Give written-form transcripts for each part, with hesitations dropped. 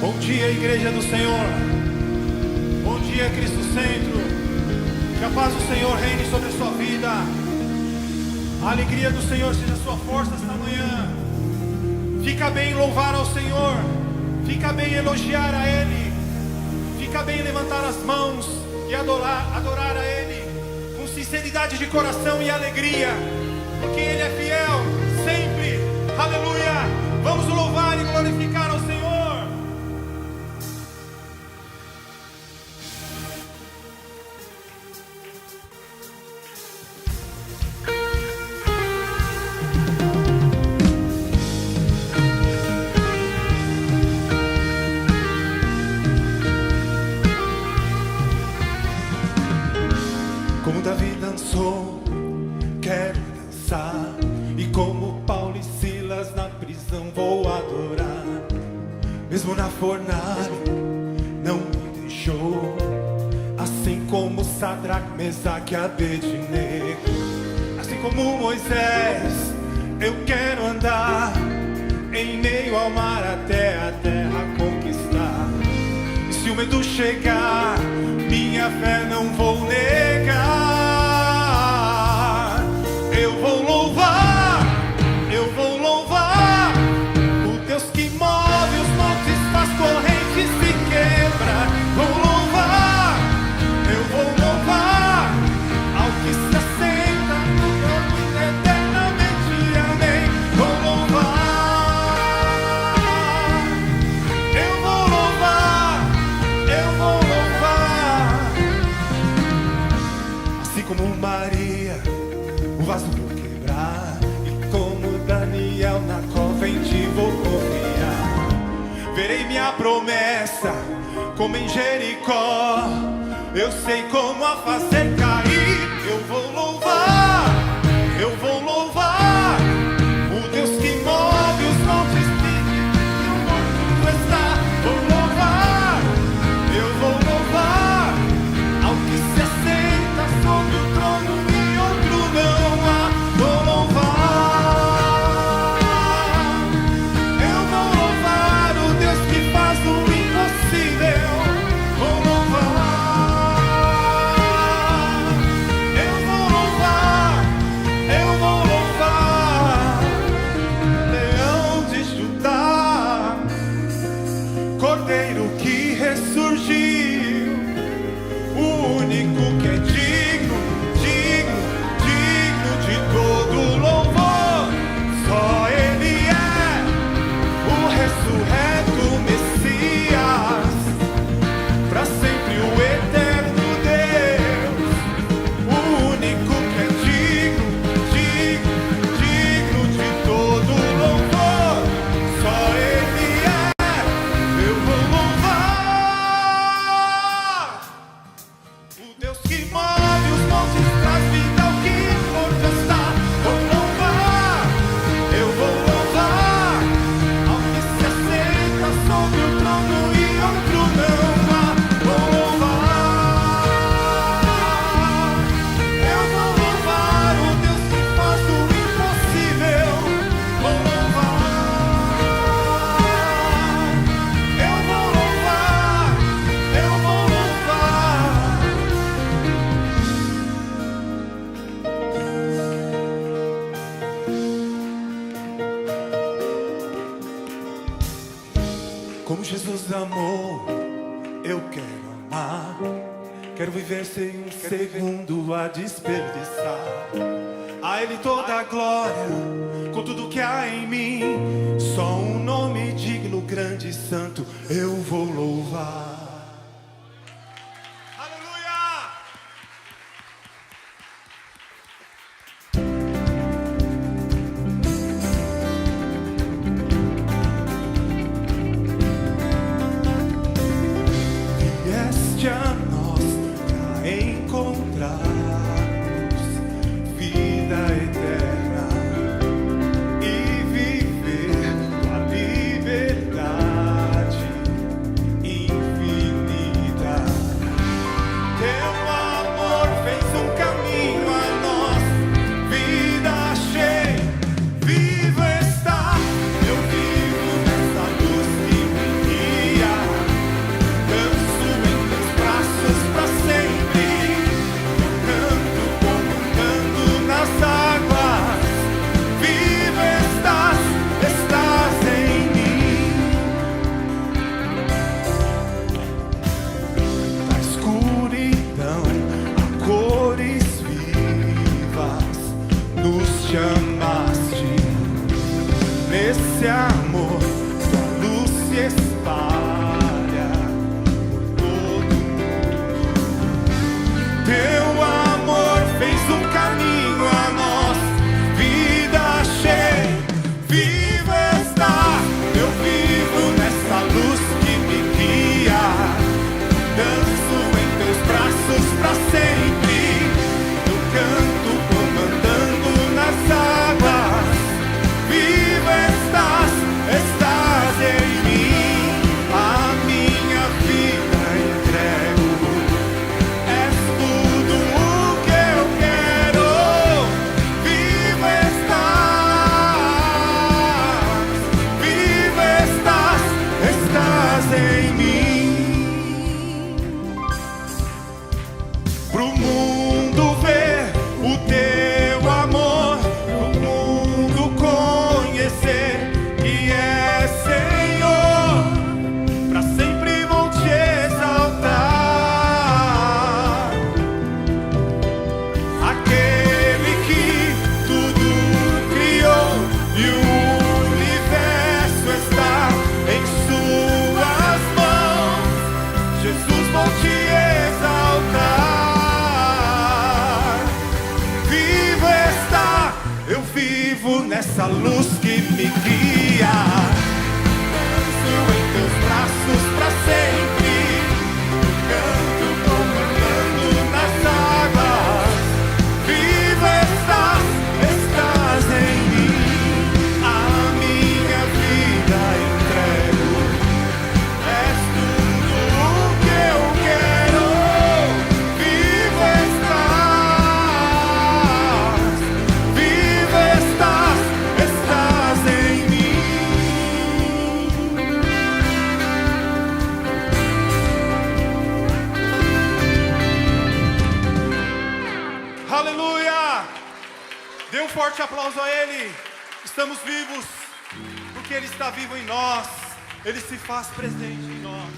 Bom dia, Igreja do Senhor. Bom dia, Cristo Centro. Que a paz do Senhor reine sobre a sua vida. A alegria do Senhor seja a sua força esta manhã. Fica bem louvar ao Senhor. Fica bem elogiar a Ele. Fica bem levantar as mãos e adorar a Ele com sinceridade de coração e alegria, porque Ele é fiel sempre. Aleluia. Vamos louvar e glorificar ao Senhor. Como Davi dançou, quero dançar. E como Paulo e Silas na prisão vou adorar. Mesmo na fornalha não me deixou. Assim como Sadraque, Mesaque e Abednego. Assim como Moisés, eu quero andar em meio ao mar até a terra conquistar. E se o medo chegar, minha fé não vou negar. Eu vou louvar, o Deus que move os montes, faz correntes se quebra. Vou louvar, eu vou louvar ao que se assenta no trono eternamente. Amém. Vou louvar, eu vou louvar, eu vou louvar. Assim como Maria, o vaso vou quebrar, e como Daniel na cova em ti vou confiar. Verei minha promessa como em Jericó. Eu sei como a fazer cair. Eu vou louvar, o Deus que move os montes e o morto está. Vou louvar, eu vou louvar ao que se assenta sobre o trono e outro não há. Vou louvar, eu vou louvar o Deus que faz o impossível. Vou louvar, eu vou louvar, eu vou louvar. Leão de Judá, Cordeiro que ressurgiu, o único que é digno de todo louvor. Só Ele é o ressurreto Messias, pra sempre o eterno Deus. O único que é digno de todo louvor. Só Ele é. Eu vou louvar o Deus que move os montes, traz vida ao que morto está. Vou louvar, eu vou louvar ao que se assenta sobre o trono e outro não há. Vou louvar, eu vou louvar o Deus que faz o impossível. Vou louvar, eu vou louvar, eu vou louvar. Como Jesus amou, eu quero amar. Quero viver sem um segundo a desperdiçar. A Ele toda a glória, com tudo que há em mim. Só um nome digno, grande e santo, eu vou louvar. Aleluia! Vieste a nós pra encontrarmos vida eterna e viver a liberdade infinita. essa luz que me guia. Danço em teus braços pra sempre, canto comandando nas águas. Viva estás em mim, a minha vida entrego. És tudo o que eu quero. Viva estás em mim. Aleluia! Dê um forte aplauso a Ele. Estamos vivos porque Ele está vivo em nós. Ele se faz presente em nós.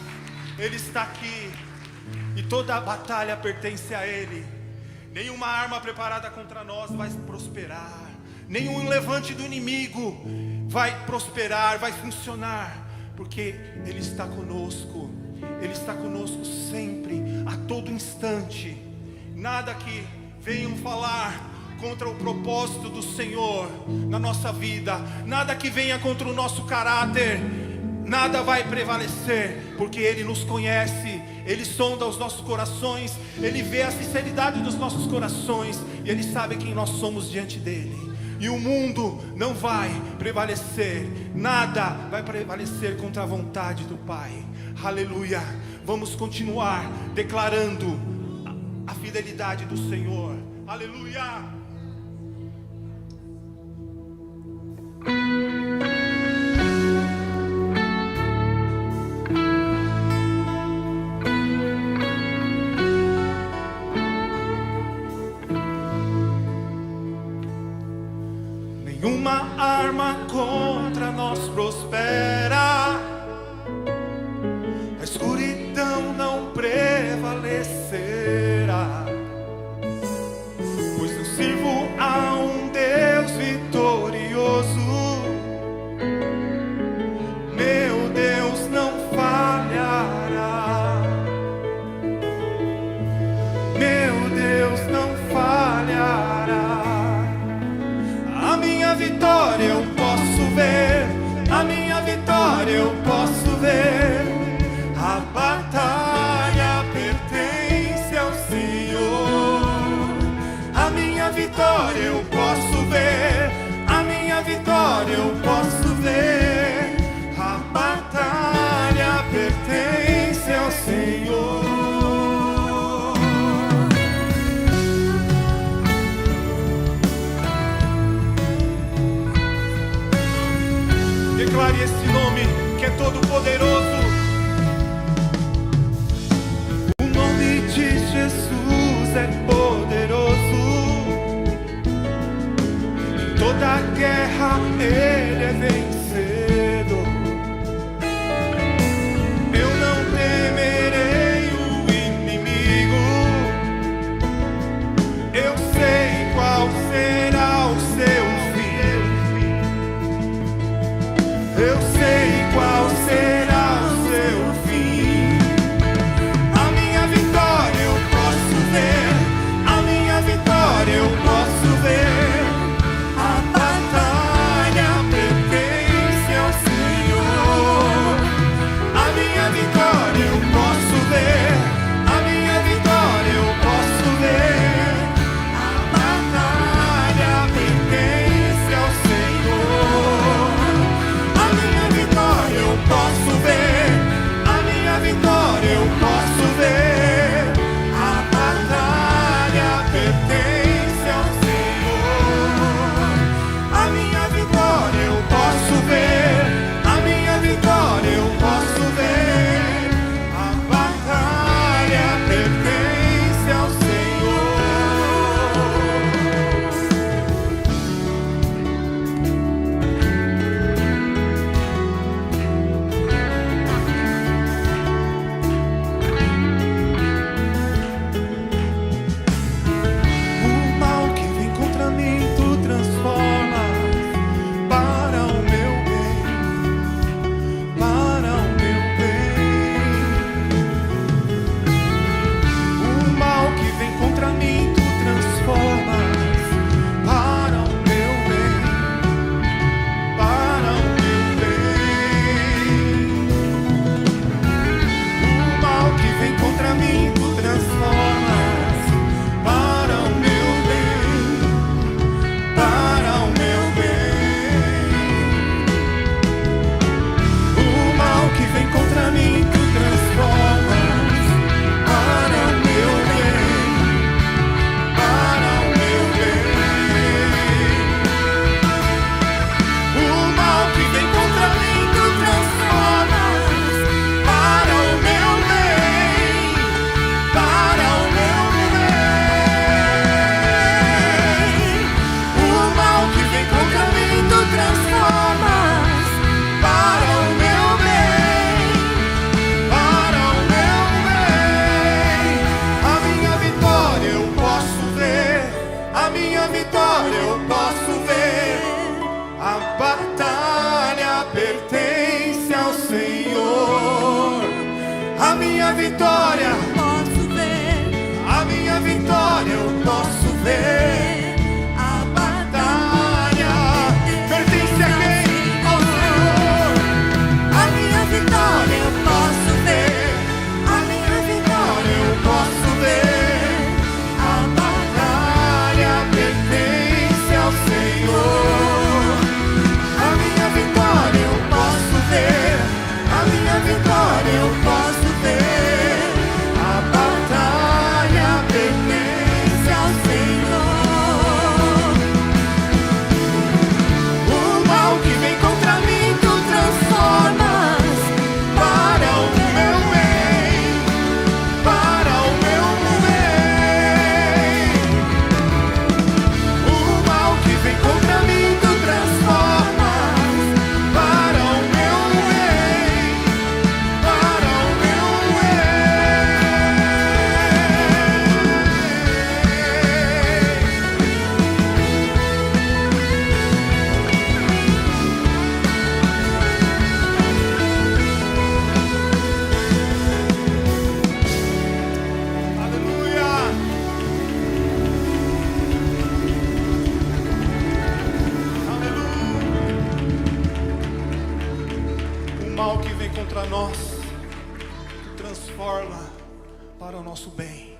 Ele está aqui e toda a batalha pertence a Ele. Nenhuma arma preparada contra nós vai prosperar. Nenhum levante do inimigo vai prosperar, vai funcionar, porque Ele está conosco. Ele está conosco sempre, a todo instante. Nada que venham falar contra o propósito do Senhor na nossa vida, nada que venha contra o nosso caráter, nada vai prevalecer, porque Ele nos conhece. Ele sonda os nossos corações, Ele vê a sinceridade dos nossos corações, e Ele sabe quem nós somos diante dEle. E o mundo não vai prevalecer, nada vai prevalecer contra a vontade do Pai. Aleluia. Vamos continuar declarando a fidelidade do Senhor. Aleluia. Nenhuma arma contra nós prospera, a escuridão não prevalecerá, pois eu sirvo a um Deus vitorioso. Meu Deus não falhará, meu Deus não falhará. A minha vitória eu posso ver, a minha vitória eu posso ver. A batalha pertence vitória, eu posso ver. a minha vitória eu posso ver. A Batalha pertence a quem? Ao Senhor. A minha vitória eu posso ver. A minha vitória eu posso ver. A Batalha pertence ao Senhor. A minha vitória eu posso ver. A minha vitória eu posso ver. A batalha Pertence ao Senhor. O mal que vem contra mim tu transformas para o meu bem, para o meu bem. O mal que vem contra mim tu transformas para o meu bem, para o meu bem. Aleluia! Aleluia! O mal que vem contra nós, tu transforma para o nosso bem.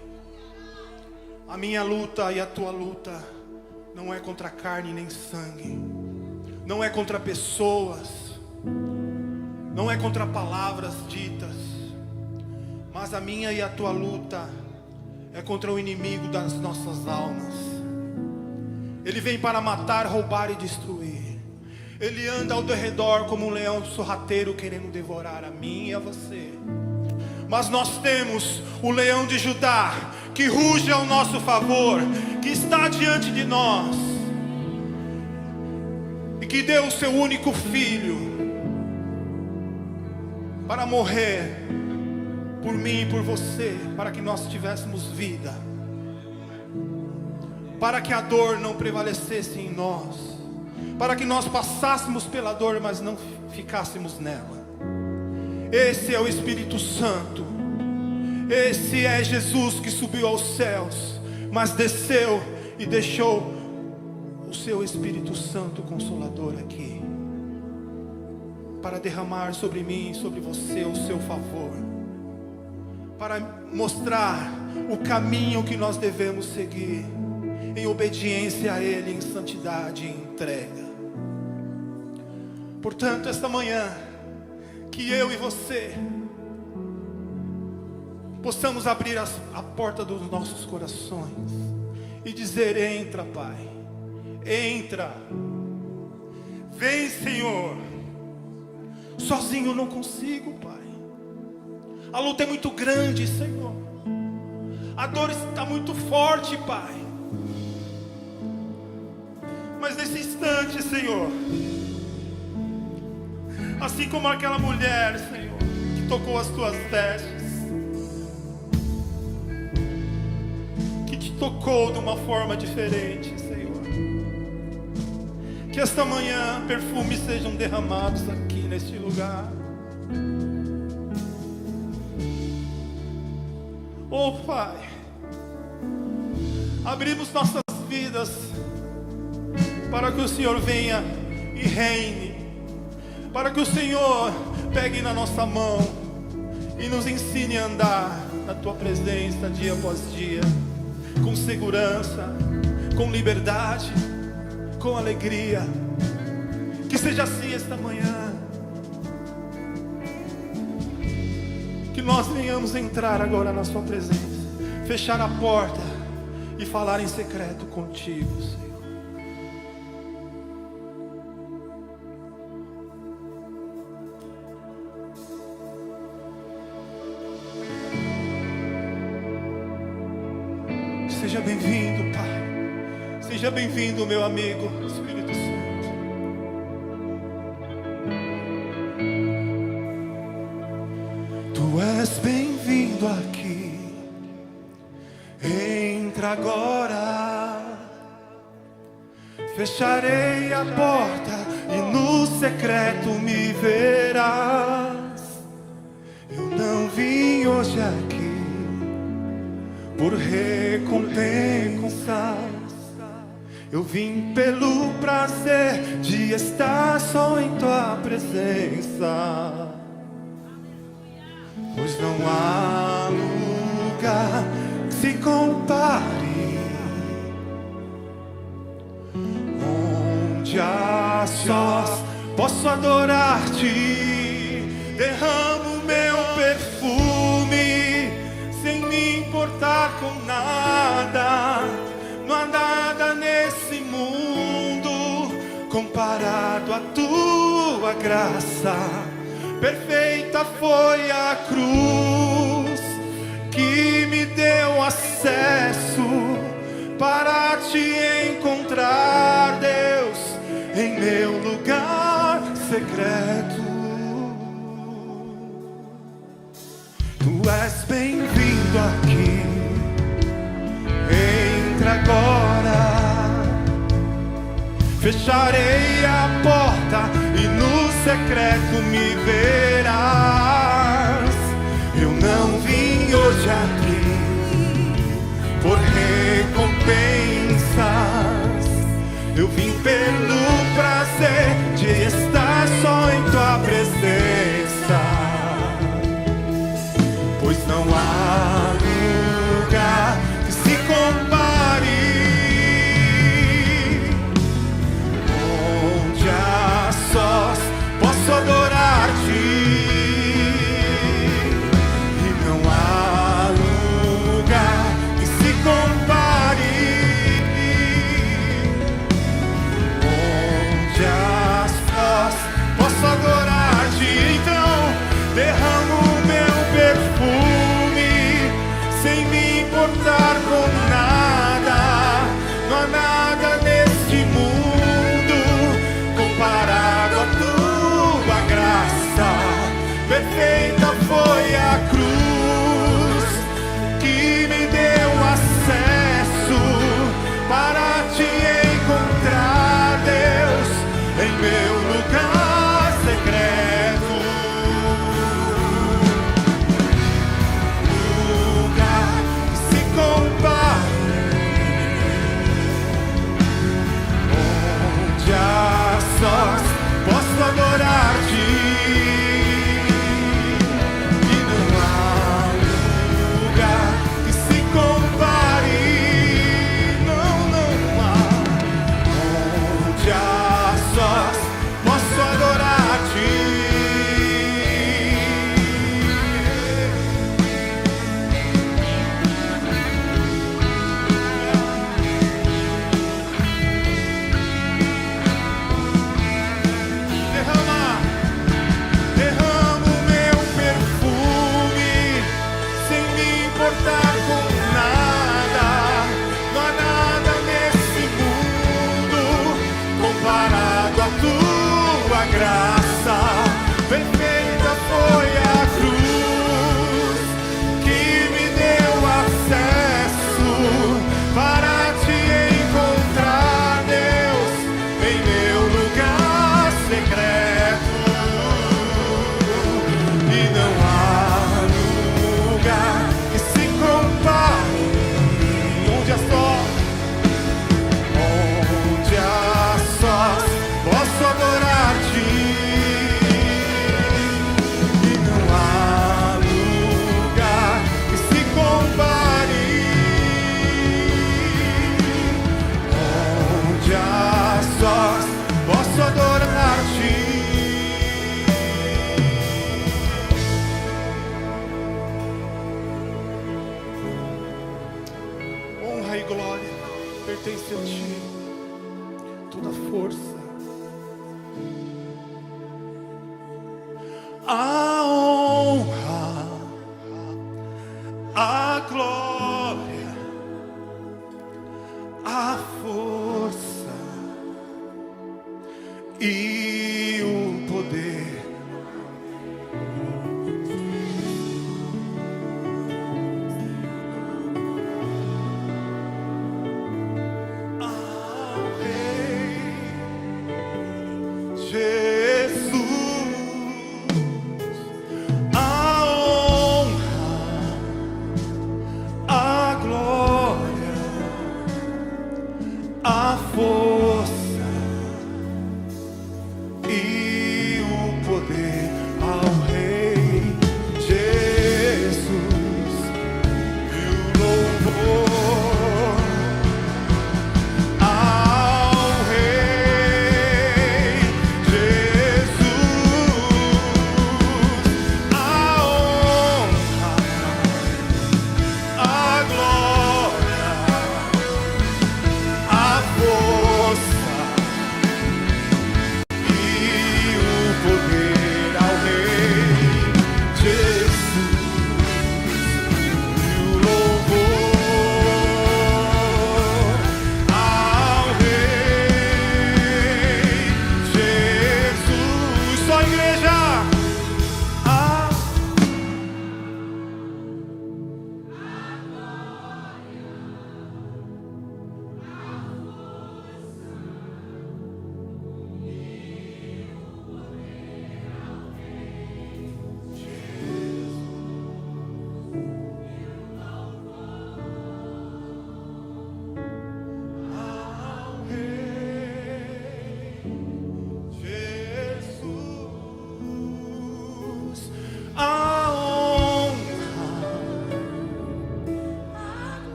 A minha luta e a tua luta não é contra carne nem sangue, não é contra pessoas, não é contra palavras ditas, mas a minha e a tua luta é contra o inimigo das nossas almas. Ele vem para matar, roubar e destruir. Ele anda ao redor como um leão sorrateiro querendo devorar a mim e a você. Mas nós temos o leão de Judá que ruge ao nosso favor, que está diante de nós e que deu o seu único filho para morrer por mim e por você, para que nós tivéssemos vida, para que a dor não prevalecesse em nós, para que nós passássemos pela dor, mas não ficássemos nela. Esse é o Espírito Santo. Esse é Jesus que subiu aos céus, mas desceu e deixou o seu Espírito Santo Consolador aqui, para derramar sobre mim e sobre você o seu favor, para mostrar o caminho que nós devemos seguir, em obediência a Ele, em santidade e entrega. Portanto, esta manhã, que eu e você possamos abrir a porta dos nossos corações e dizer: entra, Pai, entra, vem, Senhor. Sozinho eu não consigo, Pai. A luta é muito grande, Senhor. A dor está muito forte, Pai. Mas nesse instante, Senhor, assim como aquela mulher, Senhor, que tocou as tuas vestes, que te tocou de uma forma diferente, Senhor, que esta manhã perfumes sejam derramados aqui neste lugar. Oh, Pai, abrimos nossas vidas para que o Senhor venha e reine, para que o Senhor pegue na nossa mão e nos ensine a andar na Tua presença dia após dia, com segurança, com liberdade, com alegria. Que seja assim esta manhã, que nós venhamos entrar agora na Sua presença, fechar a porta e falar em secreto contigo, Senhor. Seja bem-vindo, Pai. Seja bem-vindo, meu amigo Espírito Santo. Tu és bem-vindo aqui. Entra agora. Fecharei a porta e no secreto me verás. Eu não vim vim hoje aqui por recompensas. Eu vim pelo prazer de estar só em tua presença. Pois não há lugar que se compare, onde a sós posso adorar-te. Derramo meu perfume sem me importar com nada. Não há nada nesse mundo comparado à tua graça. Perfeita foi a cruz que me deu acesso para te encontrar, Deus, em meu lugar secreto. Tu és bem-vindo aqui. Entra agora. Fecharei a porta e no secreto me verás. Eu não vim hoje aqui por recompensas. Eu vim pelo prazer de estar só em tua presença. Pois não há lugar que se compare, onde a sós posso adorar-te. E não há lugar que se compare, onde a sós posso adorar-te. Então derramo meu perfume sem me importar com nada. Não há nada neste mundo comparado à tua graça. Perfeita foi a cruz que me deu acesso para te encontrar, Deus, em meu lugar secreto. Lugar que se compare, onde a sós posso adorar-te. E não há lugar que se compare, não há, onde a sós posso adorar-te. Derramo meu perfume sem me importar com nada. Não há nada nesse mundo comparado à tua graça. Perfeita foi a cruz que me deu acesso para te encontrar, Deus, em meu lugar secreto. E não há lugar que se compare, onde a sós posso adorar-te. E não há lugar que se compare, onde a sós posso adorar-te. Honra e glória pertence a ti, toda força. A honra, a glória, a força e o poder. Ao Rei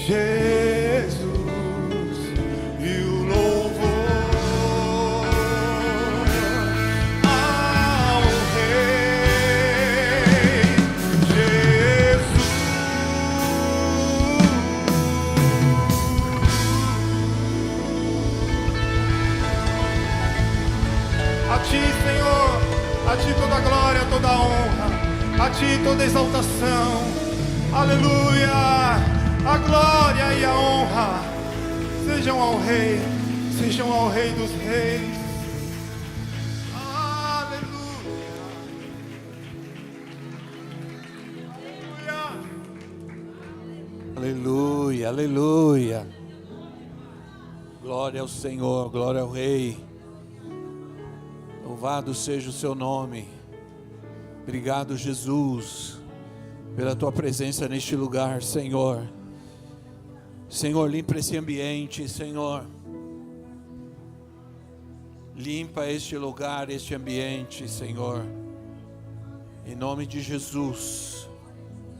Jesus e o louvor ao Rei Jesus. A Ti, Senhor, a Ti toda a glória, toda a honra, a Ti toda a exaltação. Aleluia! A glória e a honra sejam ao Rei dos Reis. Aleluia! Aleluia, aleluia. Glória ao Senhor, glória ao Rei. Louvado seja o seu nome. Obrigado, Jesus, pela tua presença neste lugar, Senhor. Senhor, limpa esse ambiente, Senhor. Limpa este lugar, este ambiente, Senhor. Em nome de Jesus.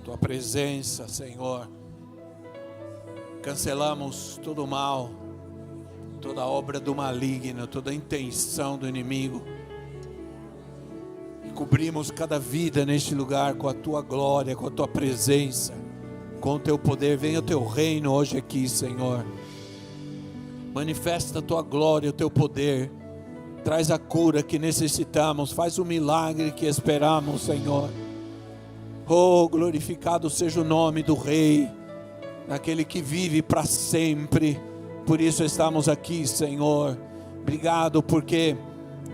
Tua presença, Senhor. Cancelamos todo o mal, toda obra do maligno, toda intenção do inimigo. E cobrimos cada vida neste lugar com a tua glória, com a tua presença, com o teu poder. Venha o teu reino hoje aqui, Senhor. Manifesta a tua glória, o teu poder. Traz a cura que necessitamos. Faz o milagre que esperamos, Senhor. Oh, glorificado seja o nome do Rei, daquele que vive para sempre. Por isso estamos aqui, Senhor. Obrigado, porque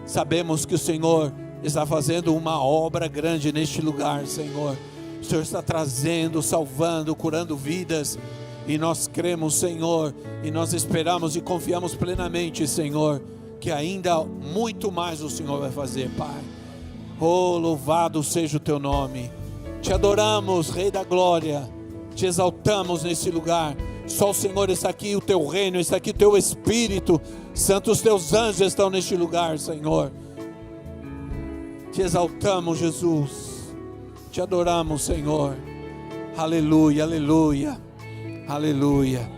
sabemos que o Senhor está fazendo uma obra grande neste lugar, Senhor. O Senhor está trazendo, salvando, curando vidas. E nós cremos, Senhor, e nós esperamos e confiamos plenamente, Senhor, que ainda muito mais o Senhor vai fazer, Pai. Oh, louvado seja o teu nome. Te adoramos, Rei da glória. Te exaltamos nesse lugar. Só o Senhor está aqui, o teu reino está aqui, o teu Espírito Santo, os teus anjos estão neste lugar, Senhor. Te exaltamos, Jesus. Te adoramos, Senhor. Aleluia, aleluia, aleluia.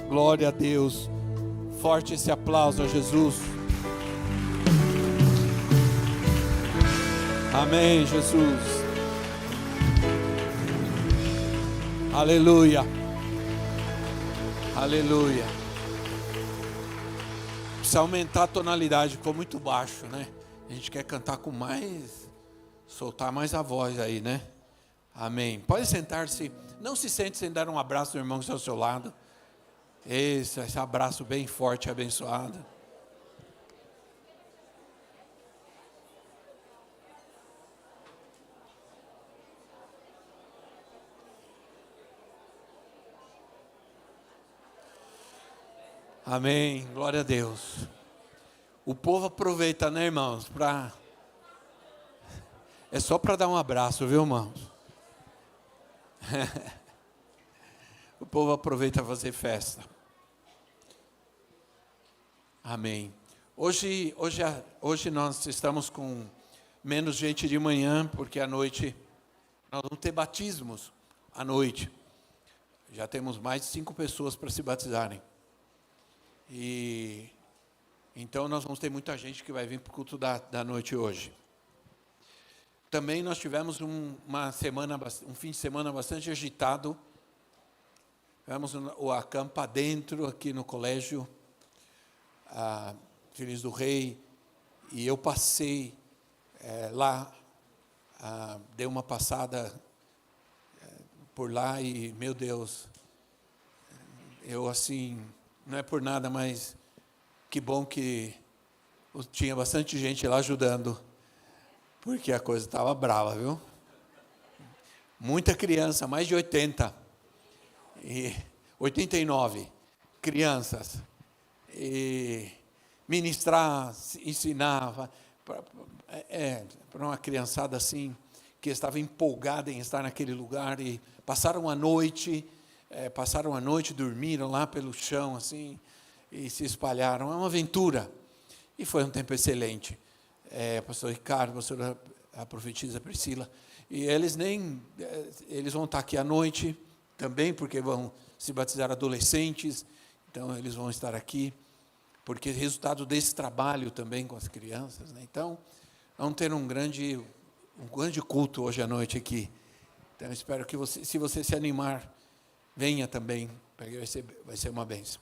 Glória a Deus. Forte esse aplauso a Jesus. Amém, Jesus. Aleluia. Aleluia. Precisa aumentar a tonalidade, ficou muito baixo, né? A gente quer cantar com mais, soltar mais a voz aí, né? Amém. Pode sentar-se. Não se sente sem dar um abraço do irmão que está ao seu lado. Esse abraço bem forte e abençoado. Amém, glória a Deus. O povo aproveita, né, irmãos, é só para dar um abraço, viu, irmãos? O povo aproveita para fazer festa. Amém. Hoje nós estamos com menos gente de manhã, porque à noite nós vamos ter batismos à noite. Já temos mais de 5 pessoas para se batizarem. E então nós vamos ter muita gente que vai vir para o culto da noite hoje. Também nós tivemos um fim de semana bastante agitado. Tivemos o acampa dentro aqui no colégio, Filhos do Rei, e eu passei lá, dei uma passada por lá e, meu Deus, eu assim, não é por nada, mas que bom que tinha bastante gente lá ajudando, porque a coisa estava brava, viu? Muita criança, mais de 89 crianças, e ministrar, ensinava, para uma criançada assim, que estava empolgada em estar naquele lugar, e passaram a noite, dormiram lá pelo chão, assim, e se espalharam. É uma aventura, e foi um tempo excelente. Pastor Ricardo, a profetisa Priscila, e eles vão estar aqui à noite também, porque vão se batizar adolescentes, então eles vão estar aqui, porque é resultado desse trabalho também com as crianças, né? Então, vamos ter um grande culto hoje à noite aqui. Então, espero que você, se você se animar, venha também, porque vai ser uma bênção.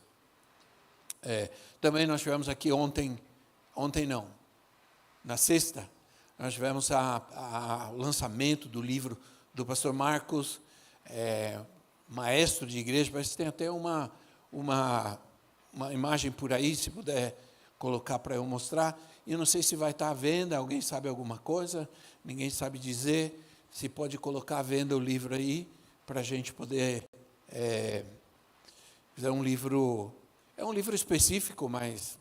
Também nós tivemos aqui na sexta, nós tivemos o lançamento do livro do pastor Marcos, maestro de igreja. Parece que tem até uma imagem por aí, se puder colocar para eu mostrar. Eu não sei se vai estar à venda, alguém sabe alguma coisa? Ninguém sabe dizer. Se pode colocar à venda o livro aí, para a gente poder fazer um livro. É um livro específico, mas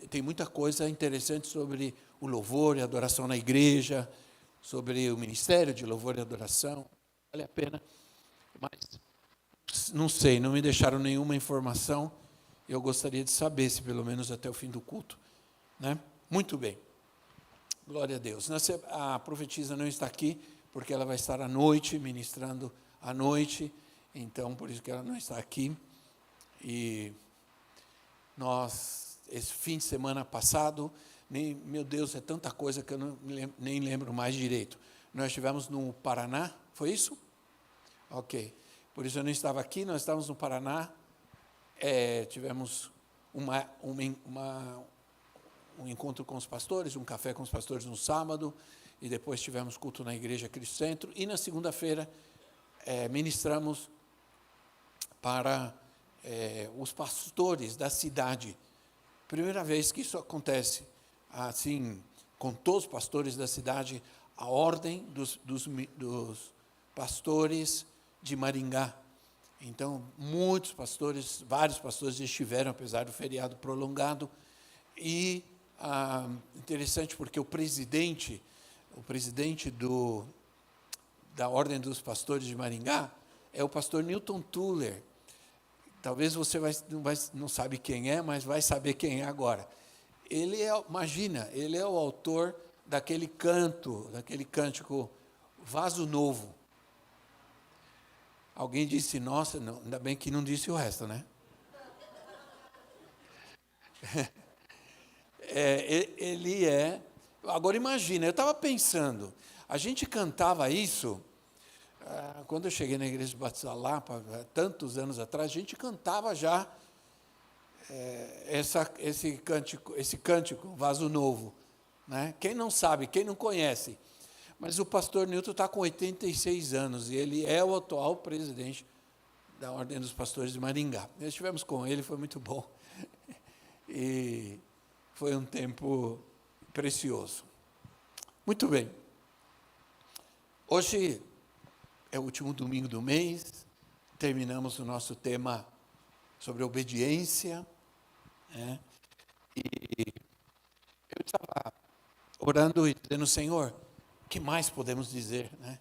tem muita coisa interessante sobre o louvor e adoração na igreja, sobre o ministério de louvor e adoração. Vale a pena, mas não sei, não me deixaram nenhuma informação. Eu gostaria de saber, se pelo menos até o fim do culto, né? Muito bem, glória a Deus. A profetisa não está aqui, porque ela vai estar à noite, ministrando à noite, então por isso que ela não está aqui. E nós, esse fim de semana passado, meu Deus, é tanta coisa que eu nem lembro mais direito. Nós estivemos no Paraná, foi isso? Ok, por isso eu não estava aqui, nós estávamos no Paraná. Tivemos um encontro com os pastores, um café com os pastores no sábado, e depois tivemos culto na Igreja Cristo Centro, e na segunda-feira ministramos para os pastores da cidade. Primeira vez que isso acontece, assim, com todos os pastores da cidade, a ordem dos pastores de Maringá. Então, vários pastores estiveram, apesar do feriado prolongado, e interessante porque o presidente da Ordem dos Pastores de Maringá é o pastor Newton Tuller. Talvez você não sabe quem é, mas vai saber quem é agora. Ele é o autor daquele cântico Vaso Novo. Alguém disse, nossa, não, ainda bem que não disse o resto, né? Agora imagina, eu estava pensando, a gente cantava isso, quando eu cheguei na igreja de Batista Lapa, tantos anos atrás, a gente cantava já esse cântico, Vaso Novo, né? Quem não sabe, quem não conhece? Mas o pastor Newton está com 86 anos e ele é o atual presidente da Ordem dos Pastores de Maringá. Nós estivemos com ele, foi muito bom. E foi um tempo precioso. Muito bem. Hoje é o último domingo do mês, terminamos o nosso tema sobre obediência, né? E eu estava orando e dizendo, Senhor, o que mais podemos dizer, né?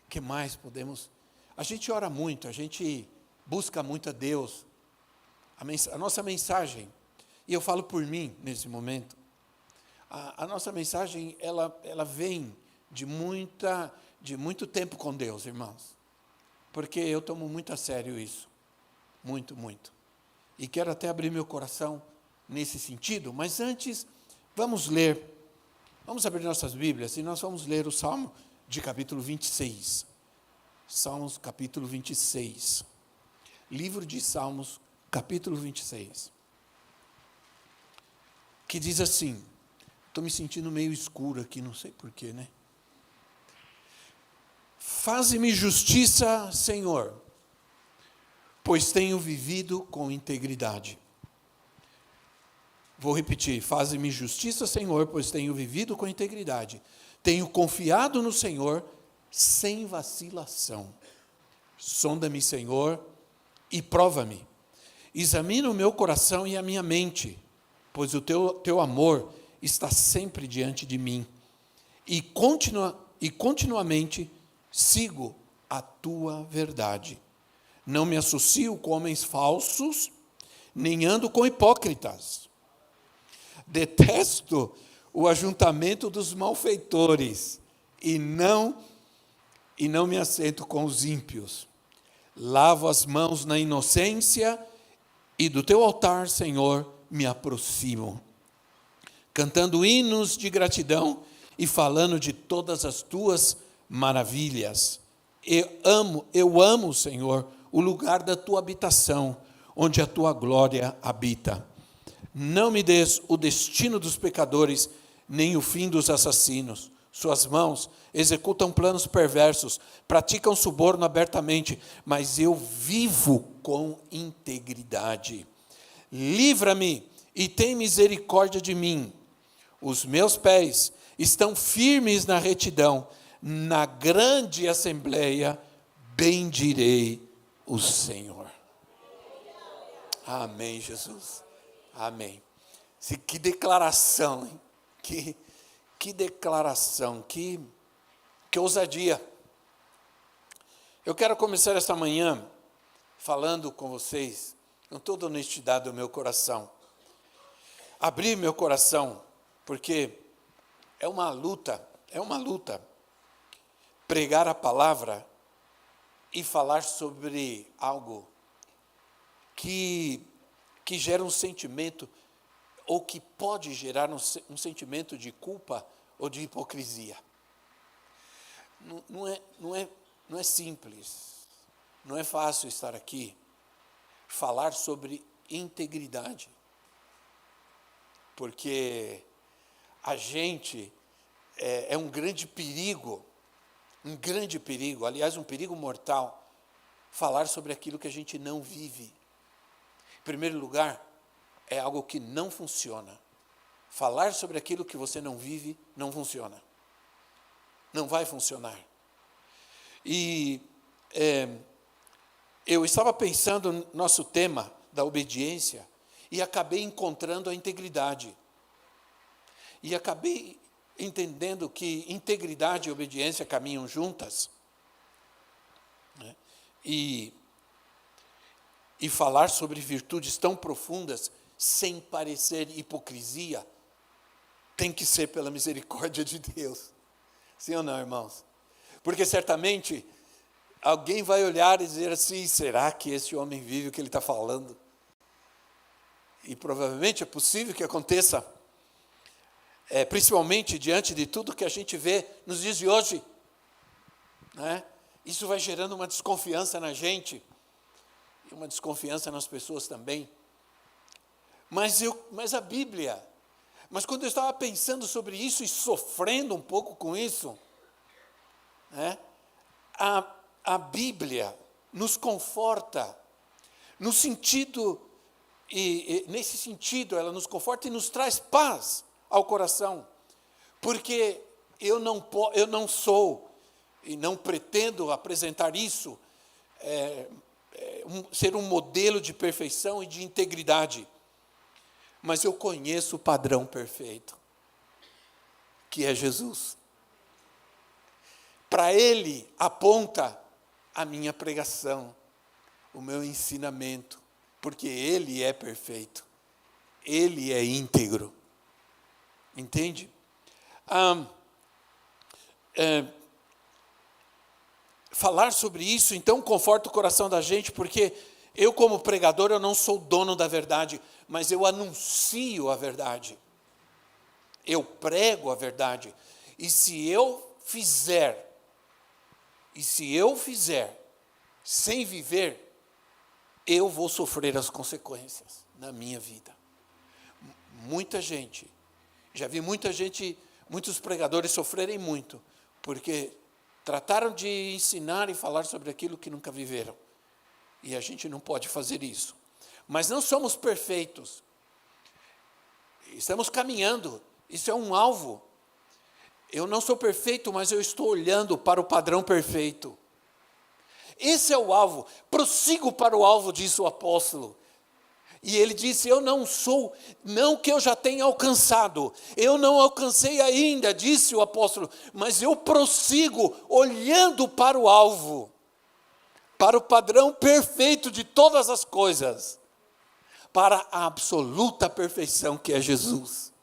Que mais podemos... A gente ora muito, a gente busca muito a Deus. A nossa mensagem, e eu falo por mim nesse momento, a nossa mensagem, ela vem de muito tempo com Deus, irmãos. Porque eu tomo muito a sério isso. Muito, muito. E quero até abrir meu coração nesse sentido, mas antes, vamos abrir nossas Bíblias e nós vamos ler o Salmo de capítulo 26. Salmos capítulo 26. Livro de Salmos, capítulo 26. Que diz assim, estou me sentindo meio escuro aqui, não sei porquê, né? Faze-me justiça, Senhor, pois tenho vivido com integridade. Vou repetir, faze-me justiça, Senhor, pois tenho vivido com integridade. Tenho confiado no Senhor sem vacilação. Sonda-me, Senhor, e prova-me. Examina o meu coração e a minha mente, pois o teu amor está sempre diante de mim. E continuamente sigo a tua verdade. Não me associo com homens falsos, nem ando com hipócritas. Detesto o ajuntamento dos malfeitores e não me assento com os ímpios. Lavo as mãos na inocência e do teu altar, Senhor, me aproximo, cantando hinos de gratidão e falando de todas as tuas maravilhas. Eu amo, Senhor, o lugar da tua habitação, onde a tua glória habita. Não me des o destino dos pecadores, nem o fim dos assassinos. Suas mãos executam planos perversos, praticam suborno abertamente, mas eu vivo com integridade. Livra-me e tem misericórdia de mim. Os meus pés estão firmes na retidão. Na grande assembleia bendirei o Senhor. Amém, Jesus. Amém. Que declaração, hein? Que declaração, que ousadia. Eu quero começar esta manhã falando com vocês, com toda a honestidade do meu coração. Abrir meu coração, porque é uma luta. Pregar a palavra e falar sobre algo que gera um sentimento, ou que pode gerar um sentimento de culpa ou de hipocrisia. Não é simples, não é fácil estar aqui, falar sobre integridade, porque a gente é um grande perigo, aliás, um perigo mortal, falar sobre aquilo que a gente não vive. Em primeiro lugar, é algo que não funciona. Falar sobre aquilo que você não vive, não funciona. Não vai funcionar. E eu estava pensando no nosso tema da obediência, e acabei encontrando a integridade. E acabei entendendo que integridade e obediência caminham juntas, né? E falar sobre virtudes tão profundas, sem parecer hipocrisia, tem que ser pela misericórdia de Deus. Sim ou não, irmãos? Porque certamente alguém vai olhar e dizer assim: será que esse homem vive o que ele está falando? E provavelmente é possível que aconteça, principalmente diante de tudo que a gente vê nos dias de hoje, né? Isso vai gerando uma desconfiança na gente, e uma desconfiança nas pessoas também. Mas a Bíblia, mas quando eu estava pensando sobre isso e sofrendo um pouco com isso, né, a Bíblia nos conforta, no sentido, e nesse sentido ela nos conforta e nos traz paz ao coração, porque eu não sou e não pretendo apresentar isso, ser um modelo de perfeição e de integridade, mas eu conheço o padrão perfeito, que é Jesus. Para Ele aponta a minha pregação, o meu ensinamento, porque Ele é perfeito, Ele é íntegro. Entende? Falar sobre isso, então, conforta o coração da gente, porque eu, como pregador, eu não sou dono da verdade, mas eu anuncio a verdade. Eu prego a verdade. E se eu fizer sem viver, eu vou sofrer as consequências na minha vida. Muita gente, já vi muitos pregadores sofrerem muito, porque trataram de ensinar e falar sobre aquilo que nunca viveram. E a gente não pode fazer isso. Mas não somos perfeitos. Estamos caminhando. Isso é um alvo. Eu não sou perfeito, mas eu estou olhando para o padrão perfeito. Esse é o alvo. Prossigo para o alvo, disse o apóstolo. E ele disse: eu não sou, não que eu já tenha alcançado, eu não alcancei ainda, disse o apóstolo, mas eu prossigo olhando para o alvo, para o padrão perfeito de todas as coisas, para a absoluta perfeição que é Jesus.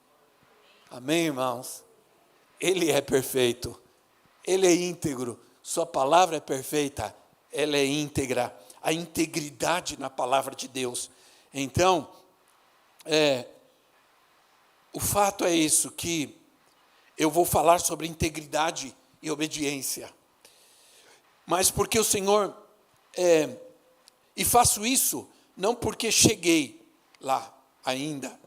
Amém, irmãos? Ele é perfeito, Ele é íntegro, Sua palavra é perfeita, ela é íntegra. a integridade na palavra de Deus. Então, o fato é isso, que eu vou falar sobre integridade e obediência. Mas porque o Senhor, e faço isso não porque cheguei lá ainda,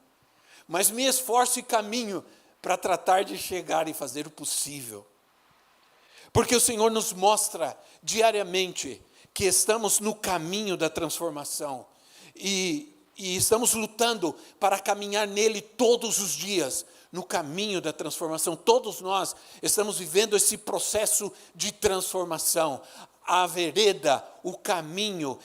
mas me esforço e caminho para tratar de chegar e fazer o possível. Porque o Senhor nos mostra diariamente que estamos no caminho da transformação e estamos lutando para caminhar nele todos os dias, no caminho da transformação. Todos nós estamos vivendo esse processo de transformação. A vereda, o caminho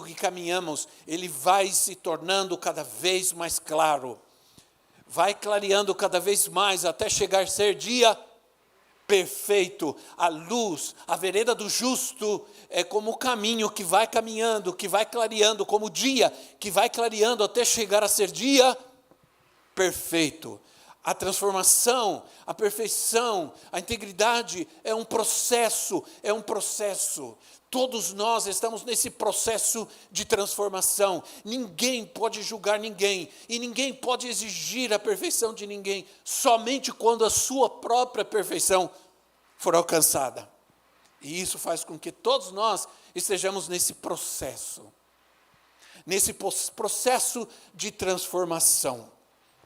que caminhamos, ele vai se tornando cada vez mais claro. Vai clareando cada vez mais até chegar a ser dia perfeito. A luz, a vereda do justo é como o caminho que vai caminhando, que vai clareando, como o dia que vai clareando até chegar a ser dia perfeito. A transformação, a perfeição, a integridade é um processo. Todos nós estamos nesse processo de transformação. Ninguém pode julgar ninguém e ninguém pode exigir a perfeição de ninguém, somente quando a sua própria perfeição for alcançada. E isso faz com que todos nós estejamos nesse processo de transformação.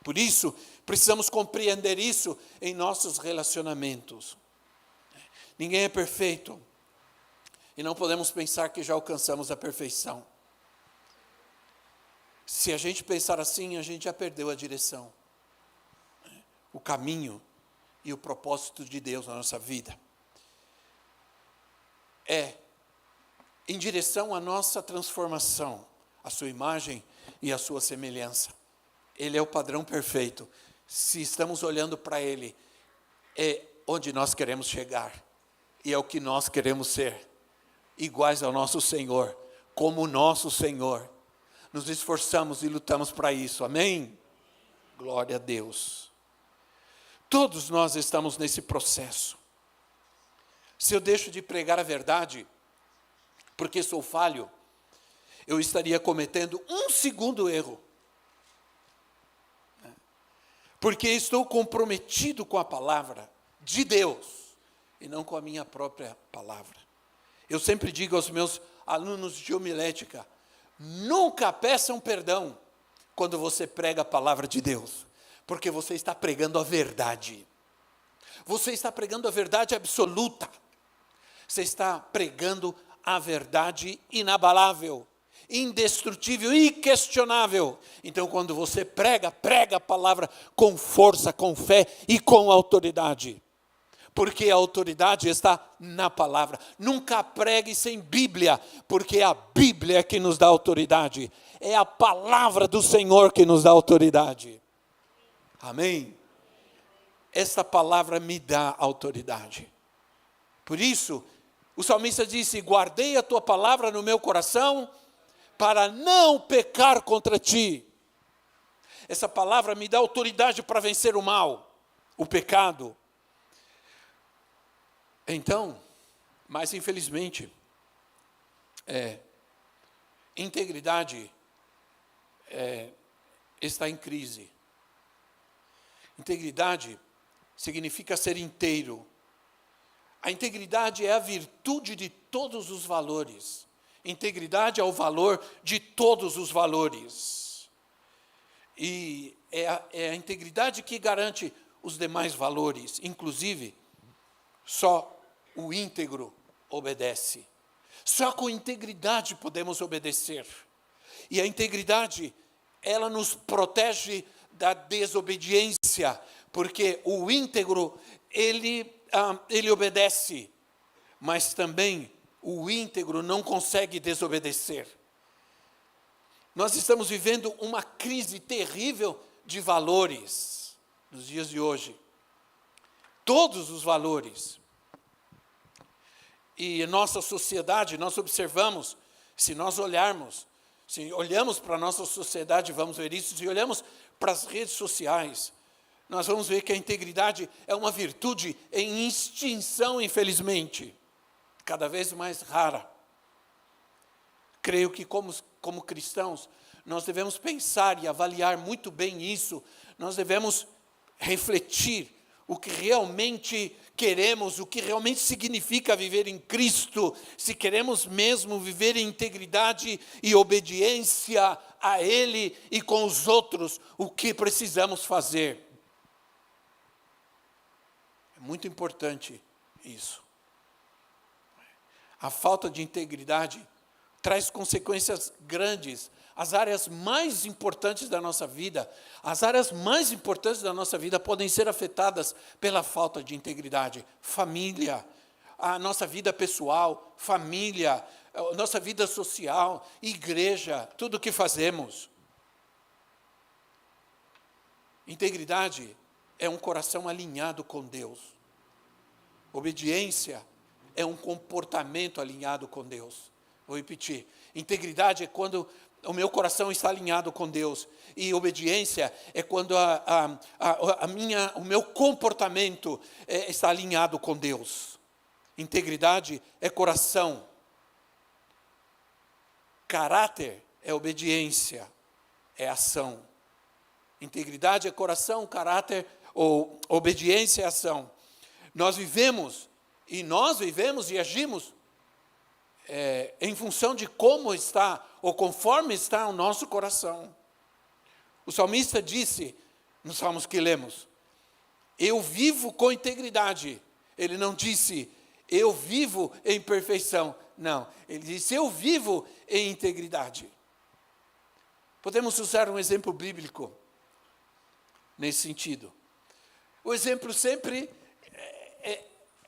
Por isso, precisamos compreender isso em nossos relacionamentos. Ninguém é perfeito. E não podemos pensar que já alcançamos a perfeição. Se a gente pensar assim, a gente já perdeu a direção, o caminho e o propósito de Deus na nossa vida. É em direção à nossa transformação, à sua imagem e à sua semelhança. Ele é o padrão perfeito. Se estamos olhando para Ele, é onde nós queremos chegar. E é o que nós queremos ser. Iguais ao nosso Senhor, como o nosso Senhor. Nos esforçamos e lutamos para isso, amém? Glória a Deus. Todos nós estamos nesse processo. Se eu deixo de pregar a verdade, porque sou falho, eu estaria cometendo um segundo erro. Porque estou comprometido com a palavra de Deus, e não com a minha própria palavra. Eu sempre digo aos meus alunos de homilética, nunca peçam perdão quando você prega a palavra de Deus, porque você está pregando a verdade. Você está pregando a verdade absoluta. Você está pregando a verdade inabalável, indestrutível, inquestionável. Então, quando você prega a palavra com força, com fé e com autoridade. Porque a autoridade está na palavra. Nunca pregue sem Bíblia, porque é a Bíblia que nos dá autoridade. É a palavra do Senhor que nos dá autoridade. Amém? Esta palavra me dá autoridade. Por isso, o salmista disse, guardei a tua palavra no meu coração, para não pecar contra ti. Essa palavra me dá autoridade para vencer o mal, o pecado. Então, mas infelizmente, integridade está em crise. Integridade significa ser inteiro. A integridade é a virtude de todos os valores. Integridade é o valor de todos os valores. E é a integridade que garante os demais valores. Inclusive, só o íntegro obedece. Só com integridade podemos obedecer. E a integridade, ela nos protege da desobediência, porque o íntegro, ele obedece, mas também o íntegro não consegue desobedecer. Nós estamos vivendo uma crise terrível de valores nos dias de hoje. Todos os valores. E em nossa sociedade, nós observamos, se nós olharmos, se olhamos para a nossa sociedade, vamos ver isso, se olhamos para as redes sociais, nós vamos ver que a integridade é uma virtude em extinção, infelizmente, cada vez mais rara. creio que como cristãos, nós devemos pensar e avaliar muito bem isso. Nós devemos refletir o que realmente queremos, o que realmente significa viver em Cristo, se queremos mesmo viver em integridade e obediência a Ele e com os outros, o que precisamos fazer. É muito importante isso. A falta de integridade traz consequências grandes. As áreas mais importantes da nossa vida, podem ser afetadas pela falta de integridade. Família, a nossa vida pessoal, família, a nossa vida social, igreja, tudo o que fazemos. Integridade é um coração alinhado com Deus. Obediência é um comportamento alinhado com Deus. Vou repetir. Integridade é quando o meu coração está alinhado com Deus. E obediência é quando o meu comportamento está alinhado com Deus. Integridade é coração. Caráter é obediência, é ação. Integridade é coração, caráter ou obediência é ação. Nós vivemos e agimos em função de como está, ou conforme está o nosso coração. O salmista disse, nos salmos que lemos, eu vivo com integridade. Ele não disse, eu vivo em perfeição. Não, ele disse, eu vivo em integridade. Podemos usar um exemplo bíblico nesse sentido. O exemplo sempre,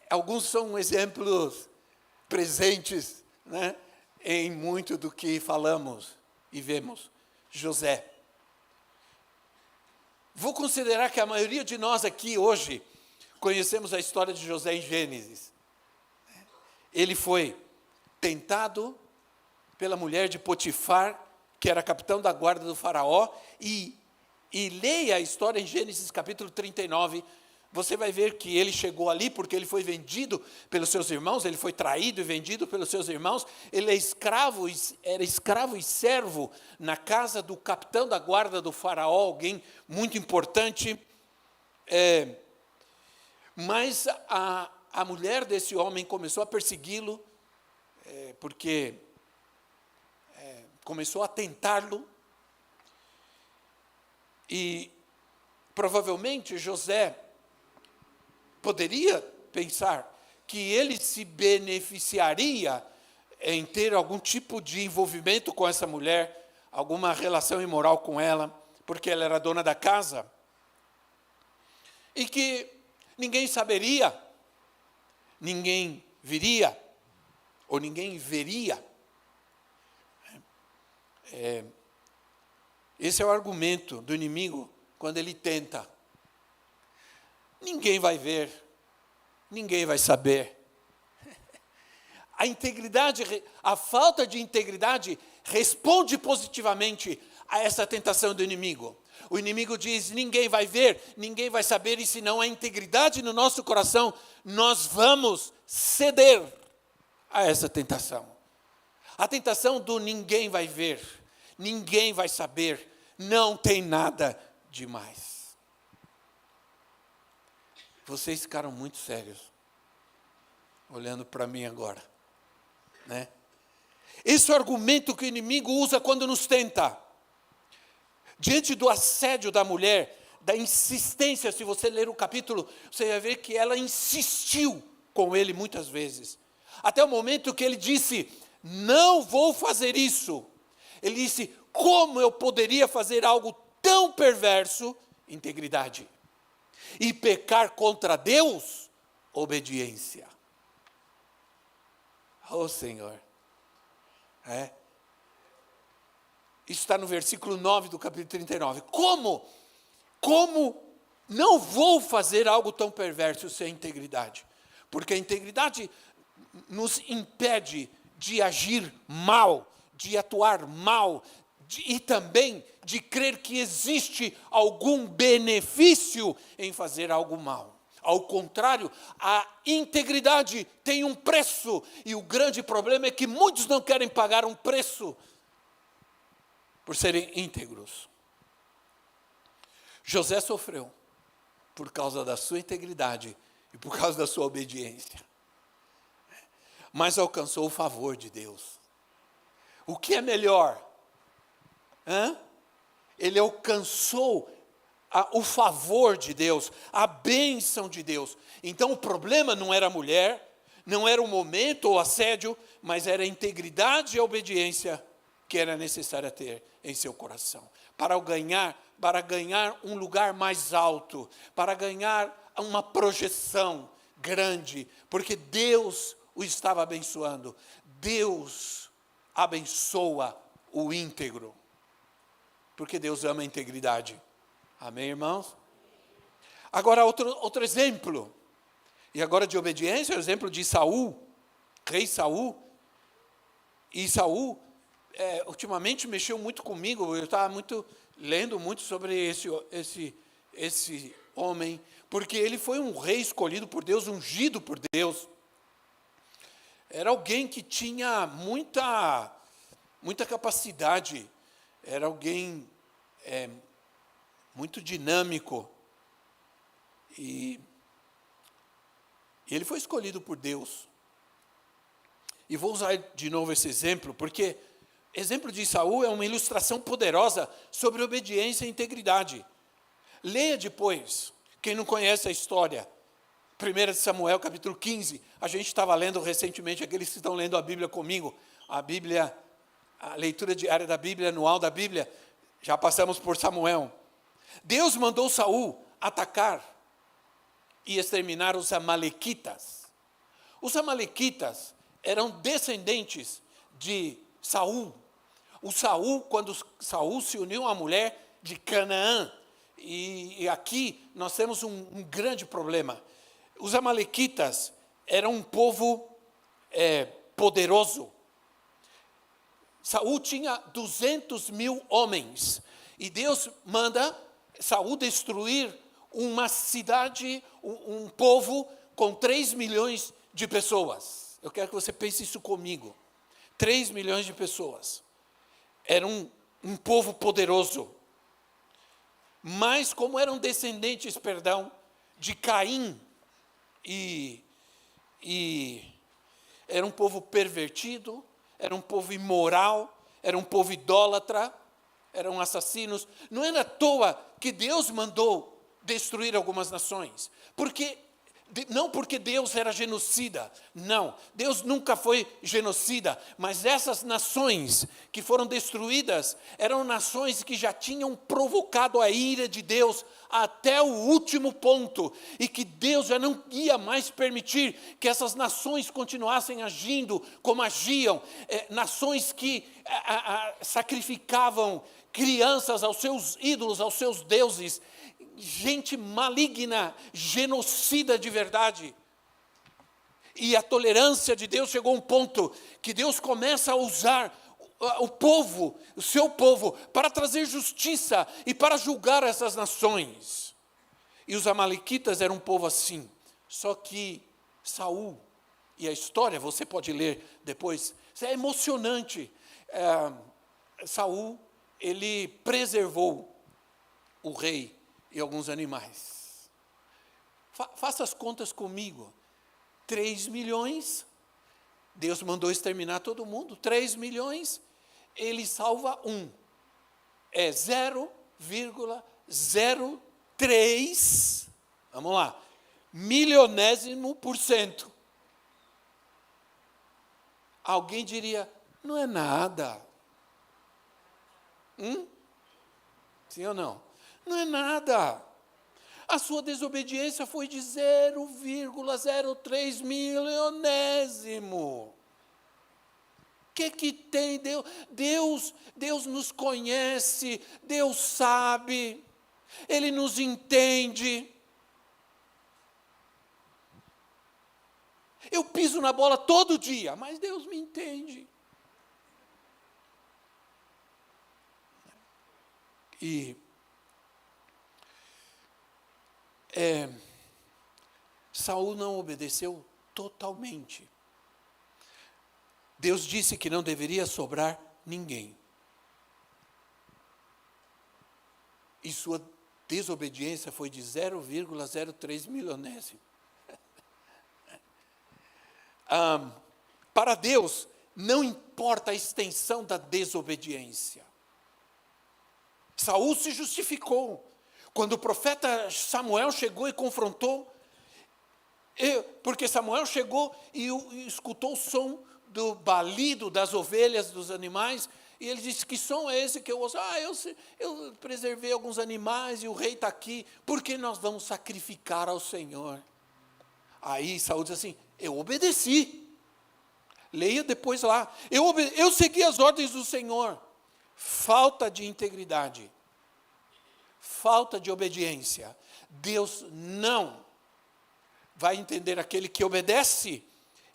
alguns são exemplos presentes, né, em muito do que falamos e vemos. José. Vou considerar que a maioria de nós aqui hoje conhecemos a história de José em Gênesis. Ele foi tentado pela mulher de Potifar, que era capitão da guarda do faraó, e leia a história em Gênesis capítulo 39, você vai ver que ele chegou ali porque ele foi vendido pelos seus irmãos, ele foi traído e vendido pelos seus irmãos, ele era escravo e servo na casa do capitão da guarda do faraó, alguém muito importante, mas a mulher desse homem começou a persegui-lo, porque começou a tentá-lo, e provavelmente José poderia pensar que ele se beneficiaria em ter algum tipo de envolvimento com essa mulher, alguma relação imoral com ela, porque ela era dona da casa, e que ninguém saberia, ninguém viria, ou ninguém veria. Esse é o argumento do inimigo quando ele tenta. Ninguém vai ver, ninguém vai saber. A falta de integridade responde positivamente a essa tentação do inimigo. O inimigo diz, ninguém vai ver, ninguém vai saber, e se não há integridade no nosso coração, nós vamos ceder a essa tentação. A tentação do ninguém vai ver, ninguém vai saber, não tem nada demais. Vocês ficaram muito sérios, olhando para mim agora, né? Esse é o argumento que o inimigo usa quando nos tenta. Diante do assédio da mulher, da insistência, se você ler o capítulo, você vai ver que ela insistiu com ele muitas vezes. Até o momento que ele disse, não vou fazer isso. Ele disse, como eu poderia fazer algo tão perverso? Integridade. E pecar contra Deus, obediência. Oh Senhor. Isso está no versículo 9 do capítulo 39. Como não vou fazer algo tão perverso sem integridade? Porque a integridade nos impede de agir mal, de atuar mal, e também de crer que existe algum benefício em fazer algo mal. Ao contrário, a integridade tem um preço. E o grande problema é que muitos não querem pagar um preço por serem íntegros. José sofreu por causa da sua integridade e por causa da sua obediência. Mas alcançou o favor de Deus. O que é melhor? Ele alcançou o favor de Deus, a bênção de Deus. Então o problema não era a mulher, não era o momento ou assédio, mas era a integridade e a obediência que era necessária ter em seu coração. Para ganhar um lugar mais alto, para ganhar uma projeção grande, porque Deus o estava abençoando. Deus abençoa o íntegro, porque Deus ama a integridade. Amém, irmãos? Agora outro exemplo, e agora de obediência, o exemplo de Saul, rei Saul. E Saul, ultimamente mexeu muito comigo, eu estava lendo muito sobre esse homem, porque ele foi um rei escolhido por Deus, ungido por Deus. Era alguém que tinha muita capacidade, era alguém muito dinâmico, e ele foi escolhido por Deus. E vou usar de novo esse exemplo, porque exemplo de Saul é uma ilustração poderosa sobre obediência e integridade. Leia depois, quem não conhece a história, 1 Samuel capítulo 15, a gente estava lendo recentemente, aqueles que estão lendo a Bíblia comigo, a leitura diária da Bíblia, anual da Bíblia, já passamos por Samuel. Deus mandou Saul atacar e exterminar os amalequitas. Os amalequitas eram descendentes de Saul. Quando Saul se uniu à mulher de Canaã, e aqui nós temos um grande problema. Os amalequitas eram um povo poderoso. Saul tinha 200.000 homens, e Deus manda Saul destruir uma cidade, um povo com 3 milhões de pessoas. Eu quero que você pense isso comigo. 3 milhões de pessoas. Era um povo poderoso. Mas como eram descendentes, de Caim, e era um povo pervertido, era um povo imoral, era um povo idólatra, eram assassinos. Não era à toa que Deus mandou destruir algumas nações. Não porque Deus era genocida, não. Deus nunca foi genocida, mas essas nações que foram destruídas eram nações que já tinham provocado a ira de Deus até o último ponto, e que Deus já não ia mais permitir que essas nações continuassem agindo como agiam, nações que sacrificavam crianças aos seus ídolos, aos seus deuses, gente maligna, genocida de verdade. E a tolerância de Deus chegou a um ponto que Deus começa a usar o seu povo, para trazer justiça e para julgar essas nações. E os amalequitas eram um povo assim. Só que Saul, e a história você pode ler depois, isso é emocionante. Saul, ele preservou o rei e alguns animais. Faça as contas comigo. 3 milhões, Deus mandou exterminar todo mundo. 3 milhões, ele salva um. É 0,03, vamos lá, milionésimo%. Alguém diria, não é nada. Sim ou não? Não é nada. A sua desobediência foi de 0,03 milionésimo. O que tem Deus? Deus nos conhece, Deus sabe, Ele nos entende. Eu piso na bola todo dia, mas Deus me entende. E Saul não obedeceu totalmente. Deus disse que não deveria sobrar ninguém. E sua desobediência foi de 0,03 milionésimo. Para Deus, não importa a extensão da desobediência. Saul se justificou. Quando o profeta Samuel chegou e confrontou, porque Samuel chegou e escutou o som do balido das ovelhas, dos animais, e ele disse: que som é esse que eu ouço? Eu preservei alguns animais e o rei está aqui, por que nós vamos sacrificar ao Senhor? Aí Saul diz assim: eu obedeci. Leia depois lá. Eu segui as ordens do Senhor. Falta de integridade. Falta de obediência. Deus não vai entender aquele que obedece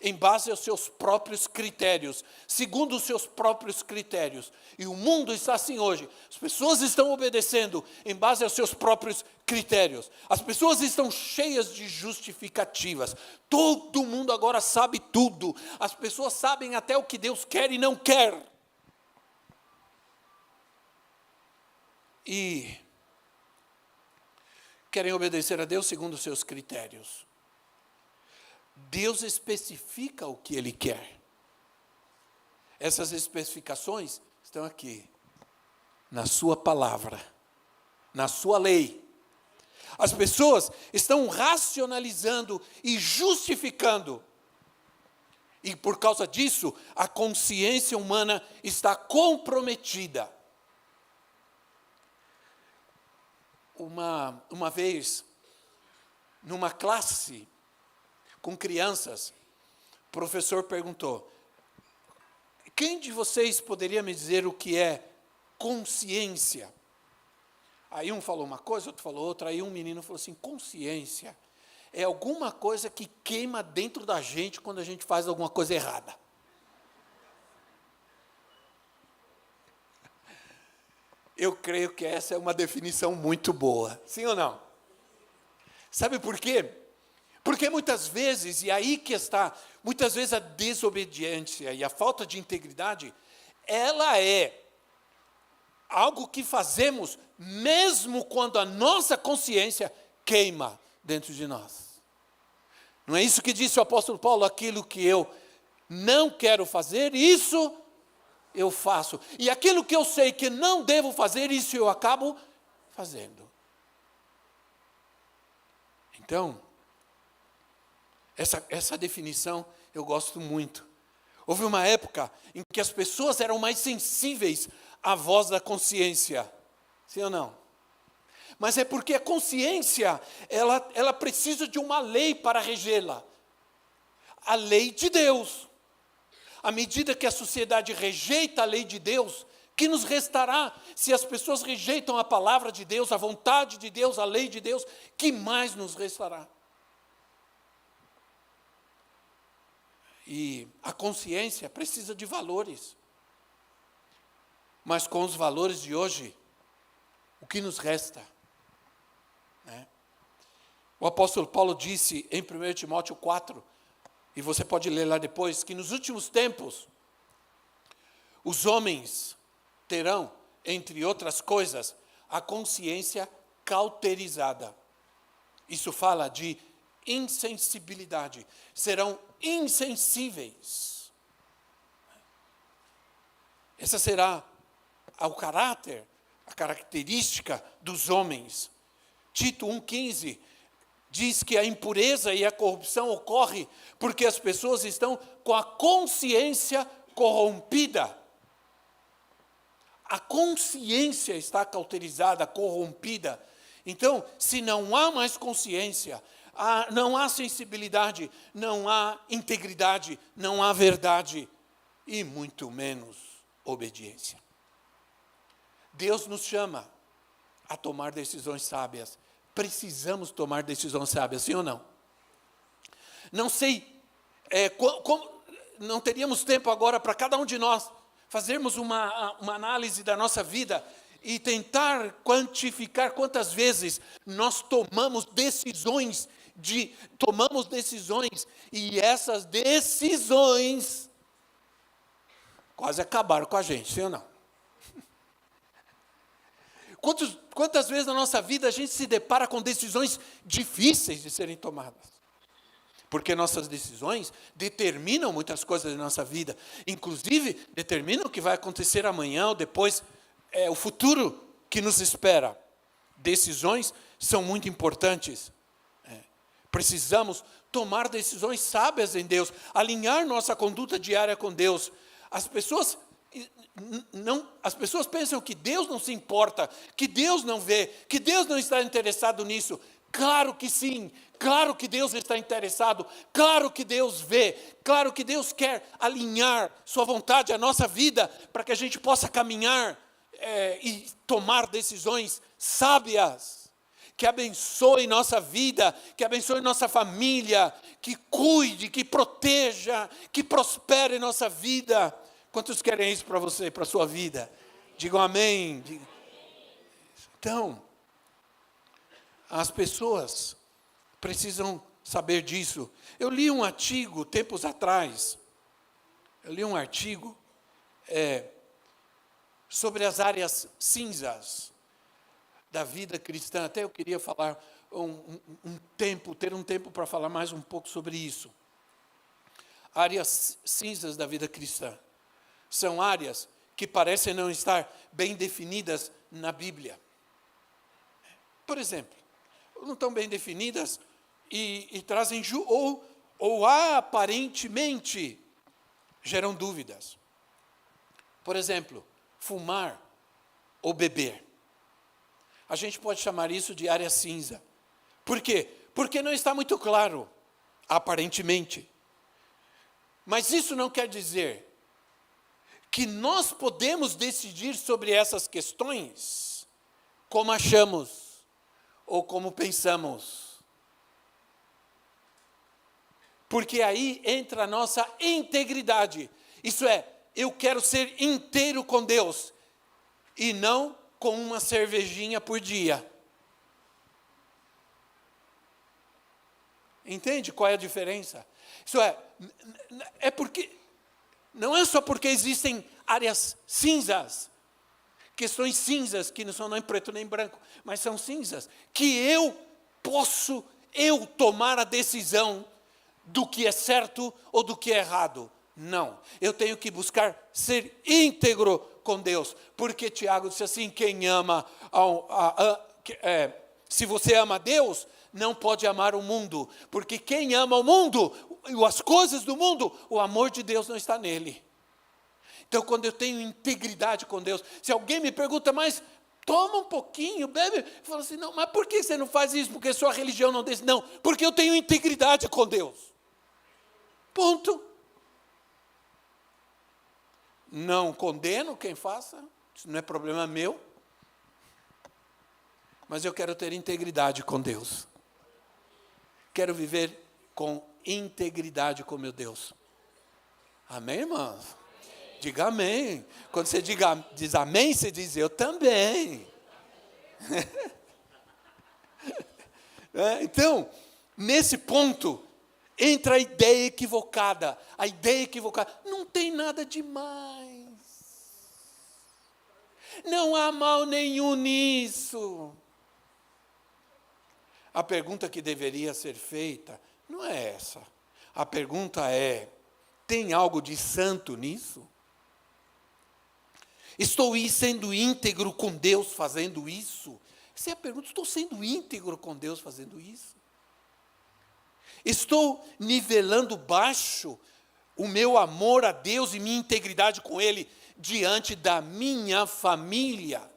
em base aos seus próprios critérios, segundo os seus próprios critérios. E o mundo está assim hoje. As pessoas estão obedecendo em base aos seus próprios critérios. As pessoas estão cheias de justificativas. Todo mundo agora sabe tudo. As pessoas sabem até o que Deus quer e não quer. E querem obedecer a Deus segundo os seus critérios. Deus especifica o que Ele quer. Essas especificações estão aqui, na sua palavra, na sua lei. As pessoas estão racionalizando e justificando. E por causa disso, a consciência humana está comprometida. Uma vez, numa classe com crianças, o professor perguntou: quem de vocês poderia me dizer o que é consciência? Aí um falou uma coisa, outro falou outra, aí um menino falou assim: consciência é alguma coisa que queima dentro da gente quando a gente faz alguma coisa errada. Eu creio que essa é uma definição muito boa, sim ou não? Sabe por quê? Porque muitas vezes, e aí que está, muitas vezes a desobediência e a falta de integridade, ela é algo que fazemos mesmo quando a nossa consciência queima dentro de nós. Não é isso que disse o apóstolo Paulo? Aquilo que eu não quero fazer, isso eu faço. E aquilo que eu sei que não devo fazer, isso eu acabo fazendo. Então, essa definição eu gosto muito. Houve uma época em que as pessoas eram mais sensíveis à voz da consciência. Sim ou não? Mas é porque a consciência, ela precisa de uma lei para regê-la. A lei de Deus. À medida que a sociedade rejeita a lei de Deus, que nos restará? Se as pessoas rejeitam a palavra de Deus, a vontade de Deus, a lei de Deus, que mais nos restará? E a consciência precisa de valores. Mas com os valores de hoje, o que nos resta? O apóstolo Paulo disse em 1 Timóteo 4, e você pode ler lá depois, que nos últimos tempos, os homens terão, entre outras coisas, a consciência cauterizada. Isso fala de insensibilidade. Serão insensíveis. Essa será o caráter, a característica dos homens. Tito 1,15 diz que a impureza e a corrupção ocorrem porque as pessoas estão com a consciência corrompida. A consciência está cauterizada, corrompida. Então, se não há mais consciência, não há sensibilidade, não há integridade, não há verdade e muito menos obediência. Deus nos chama a tomar decisões sábias. Precisamos tomar decisões sábias, sim ou não? Não sei, não teríamos tempo agora para cada um de nós fazermos uma análise da nossa vida e tentar quantificar quantas vezes nós tomamos decisões tomamos decisões, e essas decisões quase acabaram com a gente, sim ou não? Quantas vezes na nossa vida a gente se depara com decisões difíceis de serem tomadas? Porque nossas decisões determinam muitas coisas da nossa vida, inclusive determinam o que vai acontecer amanhã ou depois, o futuro que nos espera. Decisões são muito importantes. Precisamos tomar decisões sábias em Deus, alinhar nossa conduta diária com Deus. As pessoas pensam que Deus não se importa, que Deus não vê, que Deus não está interessado nisso. Claro que sim, claro que Deus está interessado, claro que Deus vê, claro que Deus quer alinhar sua vontade à nossa vida, para que a gente possa caminhar e tomar decisões sábias, que abençoe nossa vida, que abençoe nossa família, que cuide, que proteja, que prospere nossa vida. Quantos querem isso para você, para a sua vida? Digam amém. Então, as pessoas precisam saber disso. Eu li um artigo, tempos atrás, sobre as áreas cinzas da vida cristã. Até eu queria falar ter um tempo para falar mais um pouco sobre isso. Áreas cinzas da vida cristã. São áreas que parecem não estar bem definidas na Bíblia. Por exemplo, não estão bem definidas e trazem ou aparentemente geram dúvidas. Por exemplo, fumar ou beber. A gente pode chamar isso de área cinza. Por quê? Porque não está muito claro, aparentemente. Mas isso não quer dizer que nós podemos decidir sobre essas questões como achamos ou como pensamos. Porque aí entra a nossa integridade. Isso é, eu quero ser inteiro com Deus e não com uma cervejinha por dia. Entende qual é a diferença? Isso não é só porque existem áreas cinzas, questões cinzas, que não são nem preto nem branco, mas são cinzas, que eu posso tomar a decisão do que é certo ou do que é errado. Não, eu tenho que buscar ser íntegro com Deus, porque Tiago disse assim, se você ama a Deus, não pode amar o mundo, porque quem ama o mundo, as coisas do mundo, o amor de Deus não está nele. Então, quando eu tenho integridade com Deus, se alguém me pergunta, mas toma um pouquinho, bebe, eu falo assim, não, mas por que você não faz isso? Porque sua religião não deixa. Não, porque eu tenho integridade com Deus. Ponto. Não condeno quem faça, isso não é problema meu, mas eu quero ter integridade com Deus. Quero viver com integridade com meu Deus. Amém, irmãos? Diga amém. Quando você diz amém, você diz eu também. Então, nesse ponto, entra a ideia equivocada. A ideia equivocada. Não tem nada demais. Não há mal nenhum nisso. A pergunta que deveria ser feita não é essa. A pergunta é, tem algo de santo nisso? Estou sendo íntegro com Deus fazendo isso? Essa é a pergunta. Estou sendo íntegro com Deus fazendo isso? Estou nivelando baixo o meu amor a Deus e minha integridade com Ele diante da minha família,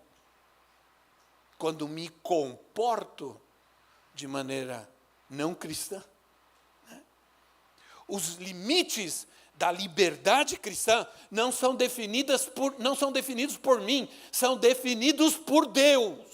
quando me comporto de maneira não cristã? Os limites da liberdade cristã não são definidos por mim, são definidos por Deus.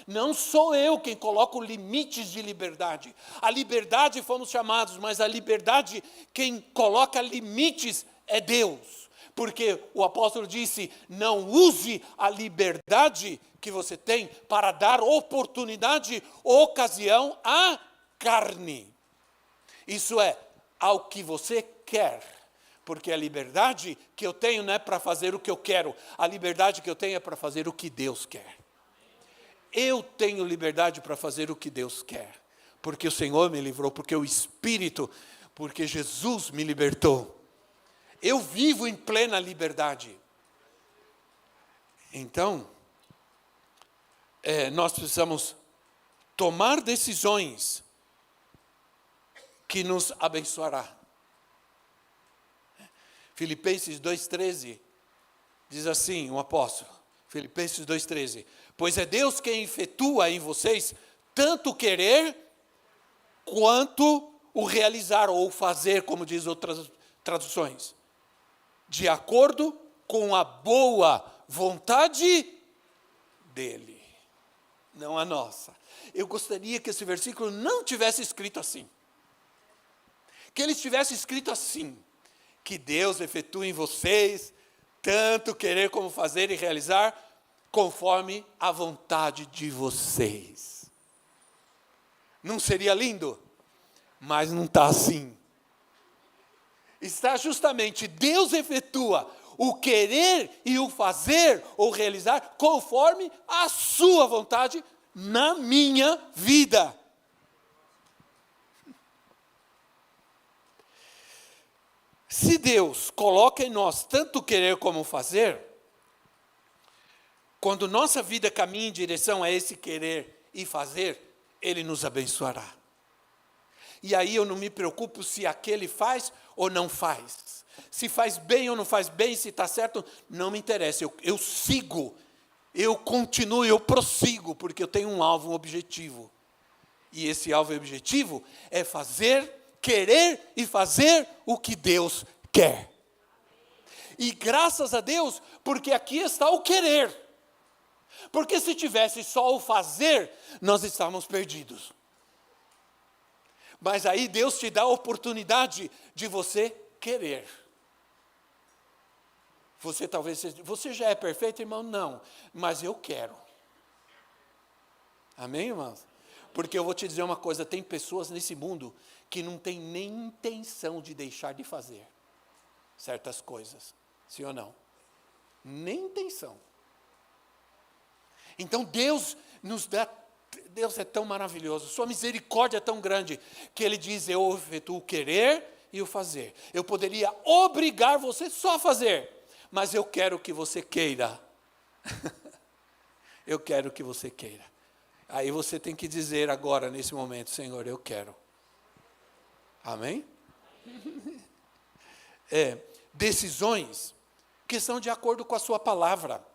Não sou eu quem coloca limites de liberdade. A liberdade fomos chamados, mas a liberdade, quem coloca limites é Deus. Porque o apóstolo disse, não use a liberdade que você tem para dar oportunidade, ocasião a carne. Isso é, ao que você quer. Porque a liberdade que eu tenho não é para fazer o que eu quero. A liberdade que eu tenho é para fazer o que Deus quer. Eu tenho liberdade para fazer o que Deus quer. Porque o Senhor me livrou, porque o Espírito, porque Jesus me libertou. Eu vivo em plena liberdade. Então, nós precisamos tomar decisões que nos abençoará. Filipenses 2,13 diz assim, o apóstolo, Filipenses 2,13, pois é Deus quem efetua em vocês tanto o querer quanto o realizar ou fazer, como diz outras traduções, de acordo com a boa vontade dele, não a nossa. Eu gostaria que esse versículo não tivesse escrito assim. Que ele estivesse escrito assim, que Deus efetue em vocês tanto querer como fazer e realizar, conforme a vontade de vocês. Não seria lindo? Mas não está assim. Está justamente, Deus efetua o querer e o fazer ou realizar conforme a sua vontade na minha vida. Se Deus coloca em nós tanto querer como fazer, quando nossa vida caminha em direção a esse querer e fazer, Ele nos abençoará. E aí eu não me preocupo se aquele faz ou não faz. Se faz bem ou não faz bem, se está certo, não me interessa. Eu sigo, eu continuo, eu prossigo, porque eu tenho um alvo, um objetivo. E esse alvo e objetivo é querer e fazer o que Deus quer. E graças a Deus, porque aqui está o querer. Porque se tivesse só o fazer, nós estávamos perdidos. Mas aí Deus te dá a oportunidade de você querer. Você já é perfeito, irmão? Não, mas eu quero. Amém, irmãos? Porque eu vou te dizer uma coisa, tem pessoas nesse mundo que não tem nem intenção de deixar de fazer certas coisas, sim ou não? Nem intenção. Então Deus é tão maravilhoso, sua misericórdia é tão grande, que Ele diz, eu efetuo o querer e o fazer. Eu poderia obrigar você só a fazer, mas eu quero que você queira. Eu quero que você queira. Aí você tem que dizer agora, nesse momento, Senhor, eu quero. Amém? Decisões que são de acordo com a sua palavra.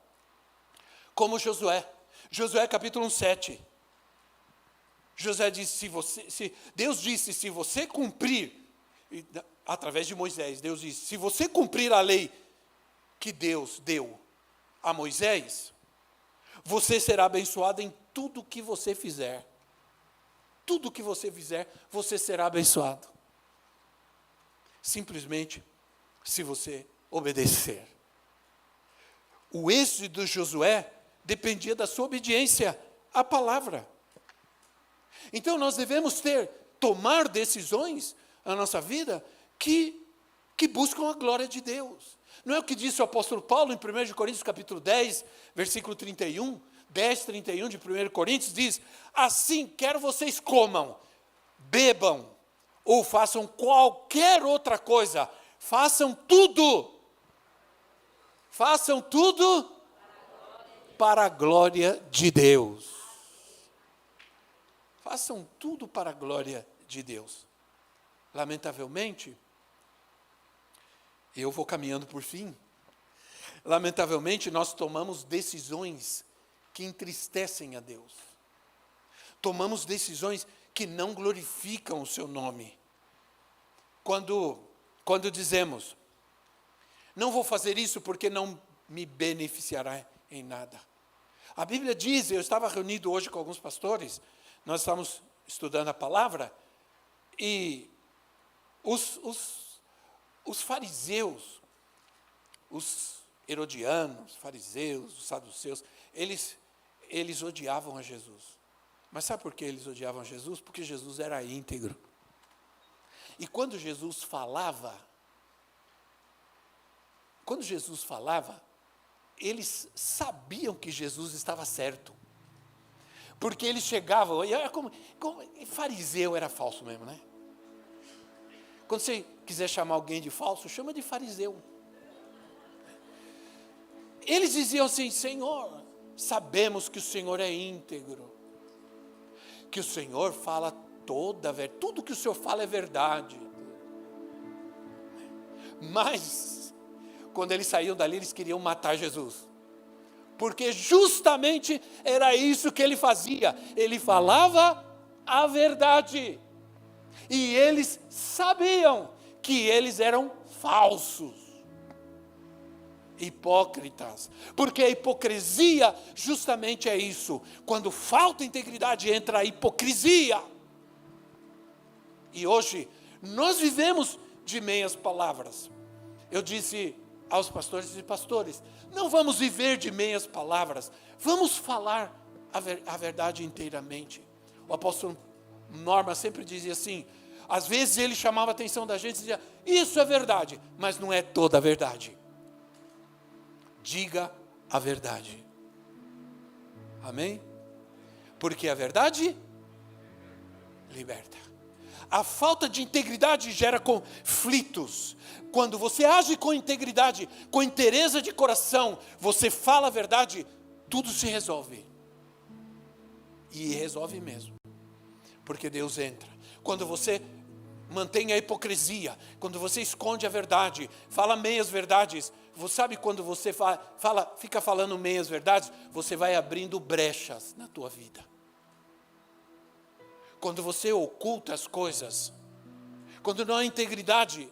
Como Josué. Josué capítulo 7. Josué disse, Deus disse, se você cumprir, através de Moisés, Deus disse, se você cumprir a lei que Deus deu a Moisés, você será abençoado em tudo que você fizer. Tudo que você fizer, você será abençoado. Simplesmente, se você obedecer. O êxito de Josué dependia da sua obediência à palavra. Então nós devemos tomar decisões na nossa vida que buscam a glória de Deus. Não é o que disse o apóstolo Paulo em 1 Coríntios capítulo 10, versículo 31, 10, 31 de 1 Coríntios, diz, assim, quer vocês comam, bebam, ou façam qualquer outra coisa, façam tudo para a glória de Deus. Façam tudo para a glória de Deus. Lamentavelmente, eu vou caminhando por fim. Lamentavelmente, nós tomamos decisões que entristecem a Deus. Tomamos decisões que não glorificam o seu nome. Quando dizemos, não vou fazer isso porque não me beneficiará em nada. A Bíblia diz, eu estava reunido hoje com alguns pastores, nós estávamos estudando a palavra, e os fariseus, os herodianos, fariseus, os saduceus, eles odiavam a Jesus. Mas sabe por que eles odiavam Jesus? Porque Jesus era íntegro. E quando Jesus falava, eles sabiam que Jesus estava certo. Porque eles chegavam, e era como fariseu era falso mesmo, né? Quando você quiser chamar alguém de falso, chama de fariseu. Eles diziam assim: Senhor, sabemos que o Senhor é íntegro, que o Senhor fala toda a verdade, tudo que o Senhor fala é verdade. Mas, quando eles saíam dali, eles queriam matar Jesus. Porque justamente era isso que ele fazia. Ele falava a verdade. E eles sabiam que eles eram falsos, hipócritas. Porque a hipocrisia justamente é isso. Quando falta integridade, entra a hipocrisia. E hoje, nós vivemos de meias palavras. Eu disse aos pastores e pastores: não vamos viver de meias palavras, vamos falar a verdade inteiramente. O apóstolo Norma sempre dizia assim, às vezes ele chamava a atenção da gente e dizia: isso é verdade, mas não é toda a verdade. Diga a verdade. Amém? Porque a verdade liberta. A falta de integridade gera conflitos. Quando você age com integridade, com inteireza de coração, você fala a verdade, tudo se resolve. E resolve mesmo. Porque Deus entra. Quando você mantém a hipocrisia, quando você esconde a verdade, fala meias verdades, você sabe quando você fica falando meias verdades, você vai abrindo brechas na tua vida. Quando você oculta as coisas, quando não há integridade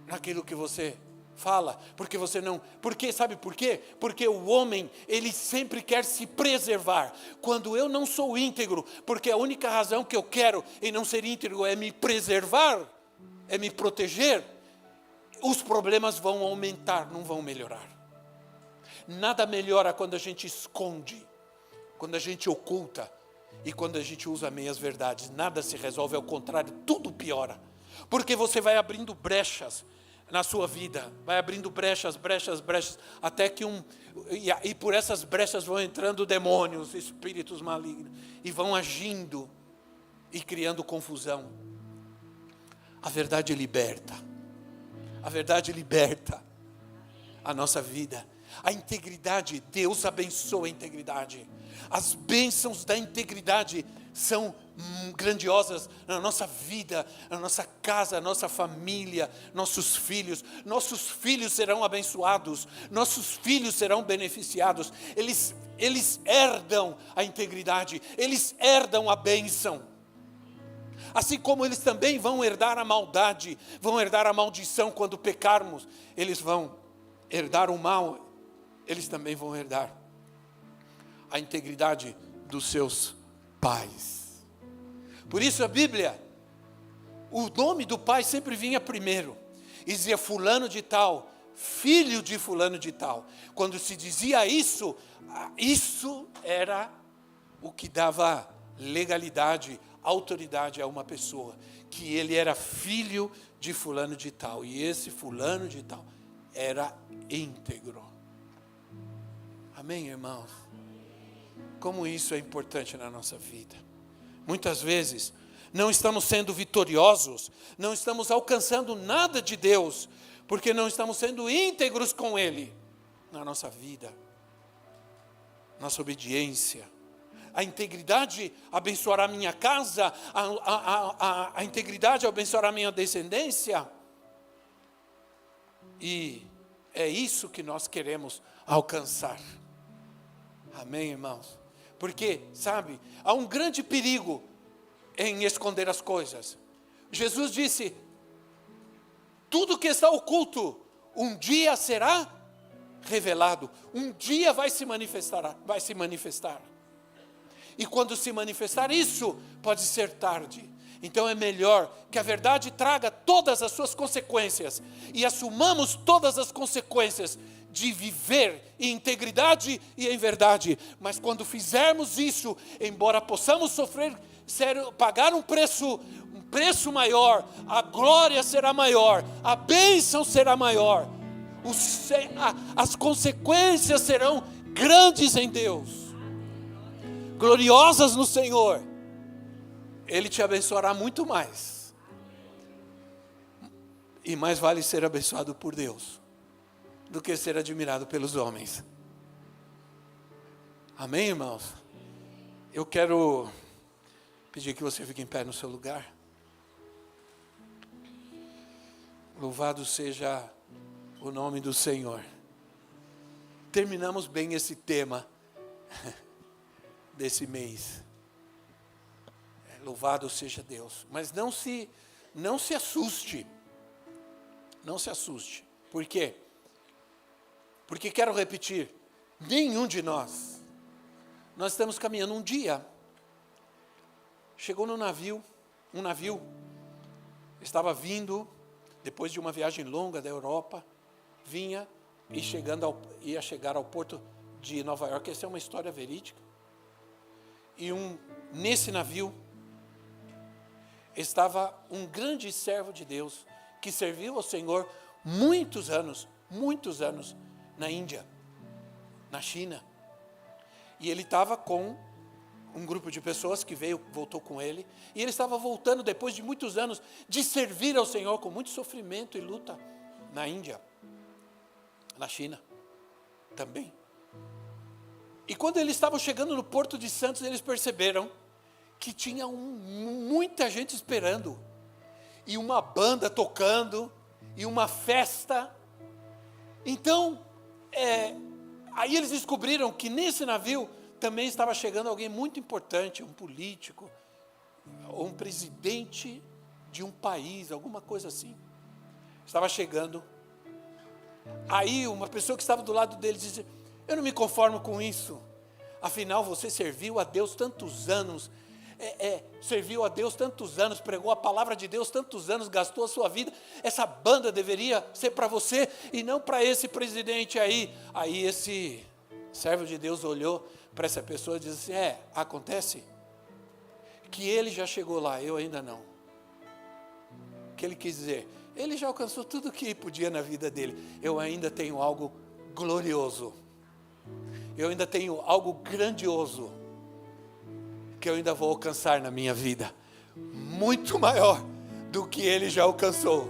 naquilo que você fala, sabe por quê? Porque o homem, ele sempre quer se preservar. Quando eu não sou íntegro, porque a única razão que eu quero em não ser íntegro é me preservar, é me proteger, os problemas vão aumentar, não vão melhorar. Nada melhora quando a gente esconde, quando a gente oculta, e quando a gente usa meias verdades. Nada se resolve, ao contrário, tudo piora. Porque você vai abrindo brechas na sua vida, vai abrindo brechas, até que e por essas brechas vão entrando demônios, espíritos malignos, e vão agindo e criando confusão. A verdade liberta. A verdade liberta a nossa vida. A integridade, Deus abençoa a integridade. As bênçãos da integridade são grandiosas na nossa vida, na nossa casa, na nossa família, nossos filhos. Nossos filhos serão abençoados, nossos filhos serão beneficiados. Eles herdam a integridade, eles herdam a bênção. Assim como eles também vão herdar a maldade, vão herdar a maldição quando pecarmos. Eles vão herdar o mal, eles também vão herdar a integridade dos seus pais. Por isso a Bíblia, o nome do pai sempre vinha primeiro. E dizia fulano de tal, filho de fulano de tal. Quando se dizia isso, isso era o que dava legalidade, autoridade a uma pessoa. Que ele era filho de fulano de tal. E esse fulano de tal era íntegro. Amém, irmãos? Como isso é importante na nossa vida. Muitas vezes não estamos sendo vitoriosos, não estamos alcançando nada de Deus, porque não estamos sendo íntegros com Ele na nossa vida, nossa obediência. A integridade abençoará a minha casa, a integridade abençoará a minha descendência. E é isso que nós queremos alcançar. Amém, irmãos? Porque, sabe, há um grande perigo em esconder as coisas. Jesus disse: tudo que está oculto, um dia será revelado. Um dia vai se manifestar. E quando se manifestar isso, pode ser tarde. Então é melhor que a verdade traga todas as suas consequências. E assumamos todas as consequências de viver em integridade e em verdade. Mas quando fizermos isso, embora possamos pagar um preço maior, a glória será maior, a bênção será maior, as consequências serão grandes em Deus, gloriosas no Senhor. Ele te abençoará muito mais. E mais vale ser abençoado por Deus do que ser admirado pelos homens. Amém, irmãos? Eu quero pedir que você fique em pé no seu lugar. Louvado seja o nome do Senhor. Terminamos bem esse tema desse mês. Louvado seja Deus. Mas não se assuste. Não se assuste. Por quê? Porque quero repetir, nenhum de nós estamos caminhando um dia. Chegou no navio, um navio estava vindo, depois de uma viagem longa da Europa, vinha e ia chegar ao porto de Nova York. Essa é uma história verídica. E nesse navio estava um grande servo de Deus, que serviu ao Senhor muitos anos na Índia, na China. E ele estava com um grupo de pessoas que voltou com ele, e ele estava voltando depois de muitos anos de servir ao Senhor com muito sofrimento e luta na Índia, na China também. E quando eles estavam chegando no Porto de Santos, eles perceberam que tinha muita gente esperando, e uma banda tocando, e uma festa. Então, aí eles descobriram que nesse navio também estava chegando alguém muito importante, um político, ou um presidente de um país, alguma coisa assim. Estava chegando. Aí uma pessoa que estava do lado deles disse: eu não me conformo com isso. Afinal, você serviu a Deus tantos anos, serviu a Deus tantos anos, pregou a palavra de Deus tantos anos, gastou a sua vida. Essa banda deveria ser para você e não para esse presidente aí. Aí esse servo de Deus olhou para essa pessoa e disse assim: acontece que ele já chegou lá, eu ainda não. O que ele quis dizer? Ele já alcançou tudo o que podia na vida dele. Eu ainda tenho algo glorioso. Eu ainda tenho algo grandioso que eu ainda vou alcançar na minha vida. Muito maior do que ele já alcançou.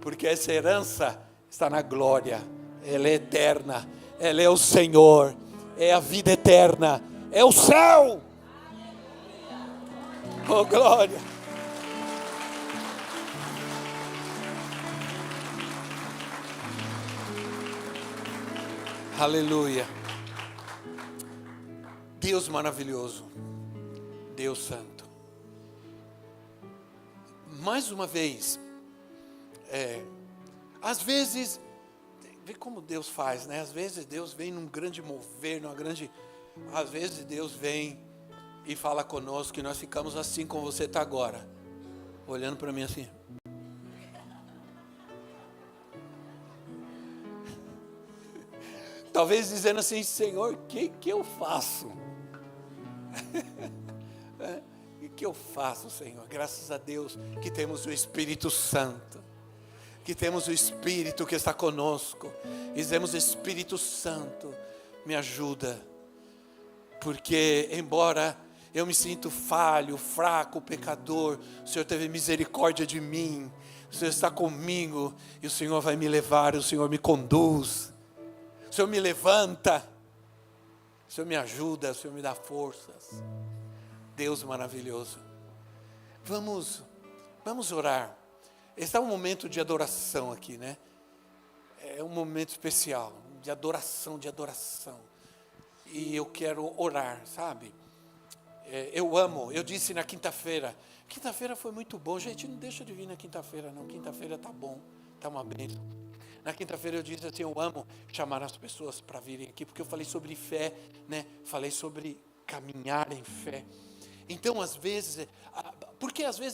Porque essa herança está na glória. Ela é eterna. Ela é o Senhor. É a vida eterna. É o céu. Oh, glória. Aleluia. Deus maravilhoso. Deus santo. Mais uma vez, às vezes, vê como Deus faz, né? Às vezes Deus vem num grande mover, às vezes Deus vem e fala conosco, e nós ficamos assim como você está agora, olhando para mim assim. Talvez dizendo assim: Senhor, o que eu faço? O que eu faço, Senhor? Graças a Deus que temos o Espírito Santo, que temos o Espírito que está conosco, e dizemos: Espírito Santo, me ajuda, porque embora eu me sinto falho, fraco, pecador, o Senhor teve misericórdia de mim, o Senhor está comigo, e o Senhor vai me levar, o Senhor me conduz, o Senhor me levanta, o Senhor me ajuda, o Senhor me dá forças. Deus maravilhoso. Vamos orar. Esse é um momento de adoração aqui, né? É um momento especial, de adoração. E eu quero orar, sabe? Eu disse na quinta-feira foi muito bom. Gente, não deixa de vir na quinta-feira não, quinta-feira tá bom, tá uma bênção. Na quinta-feira eu disse assim: eu amo chamar as pessoas para virem aqui, porque eu falei sobre fé, né? Falei sobre caminhar em fé. Então, às vezes,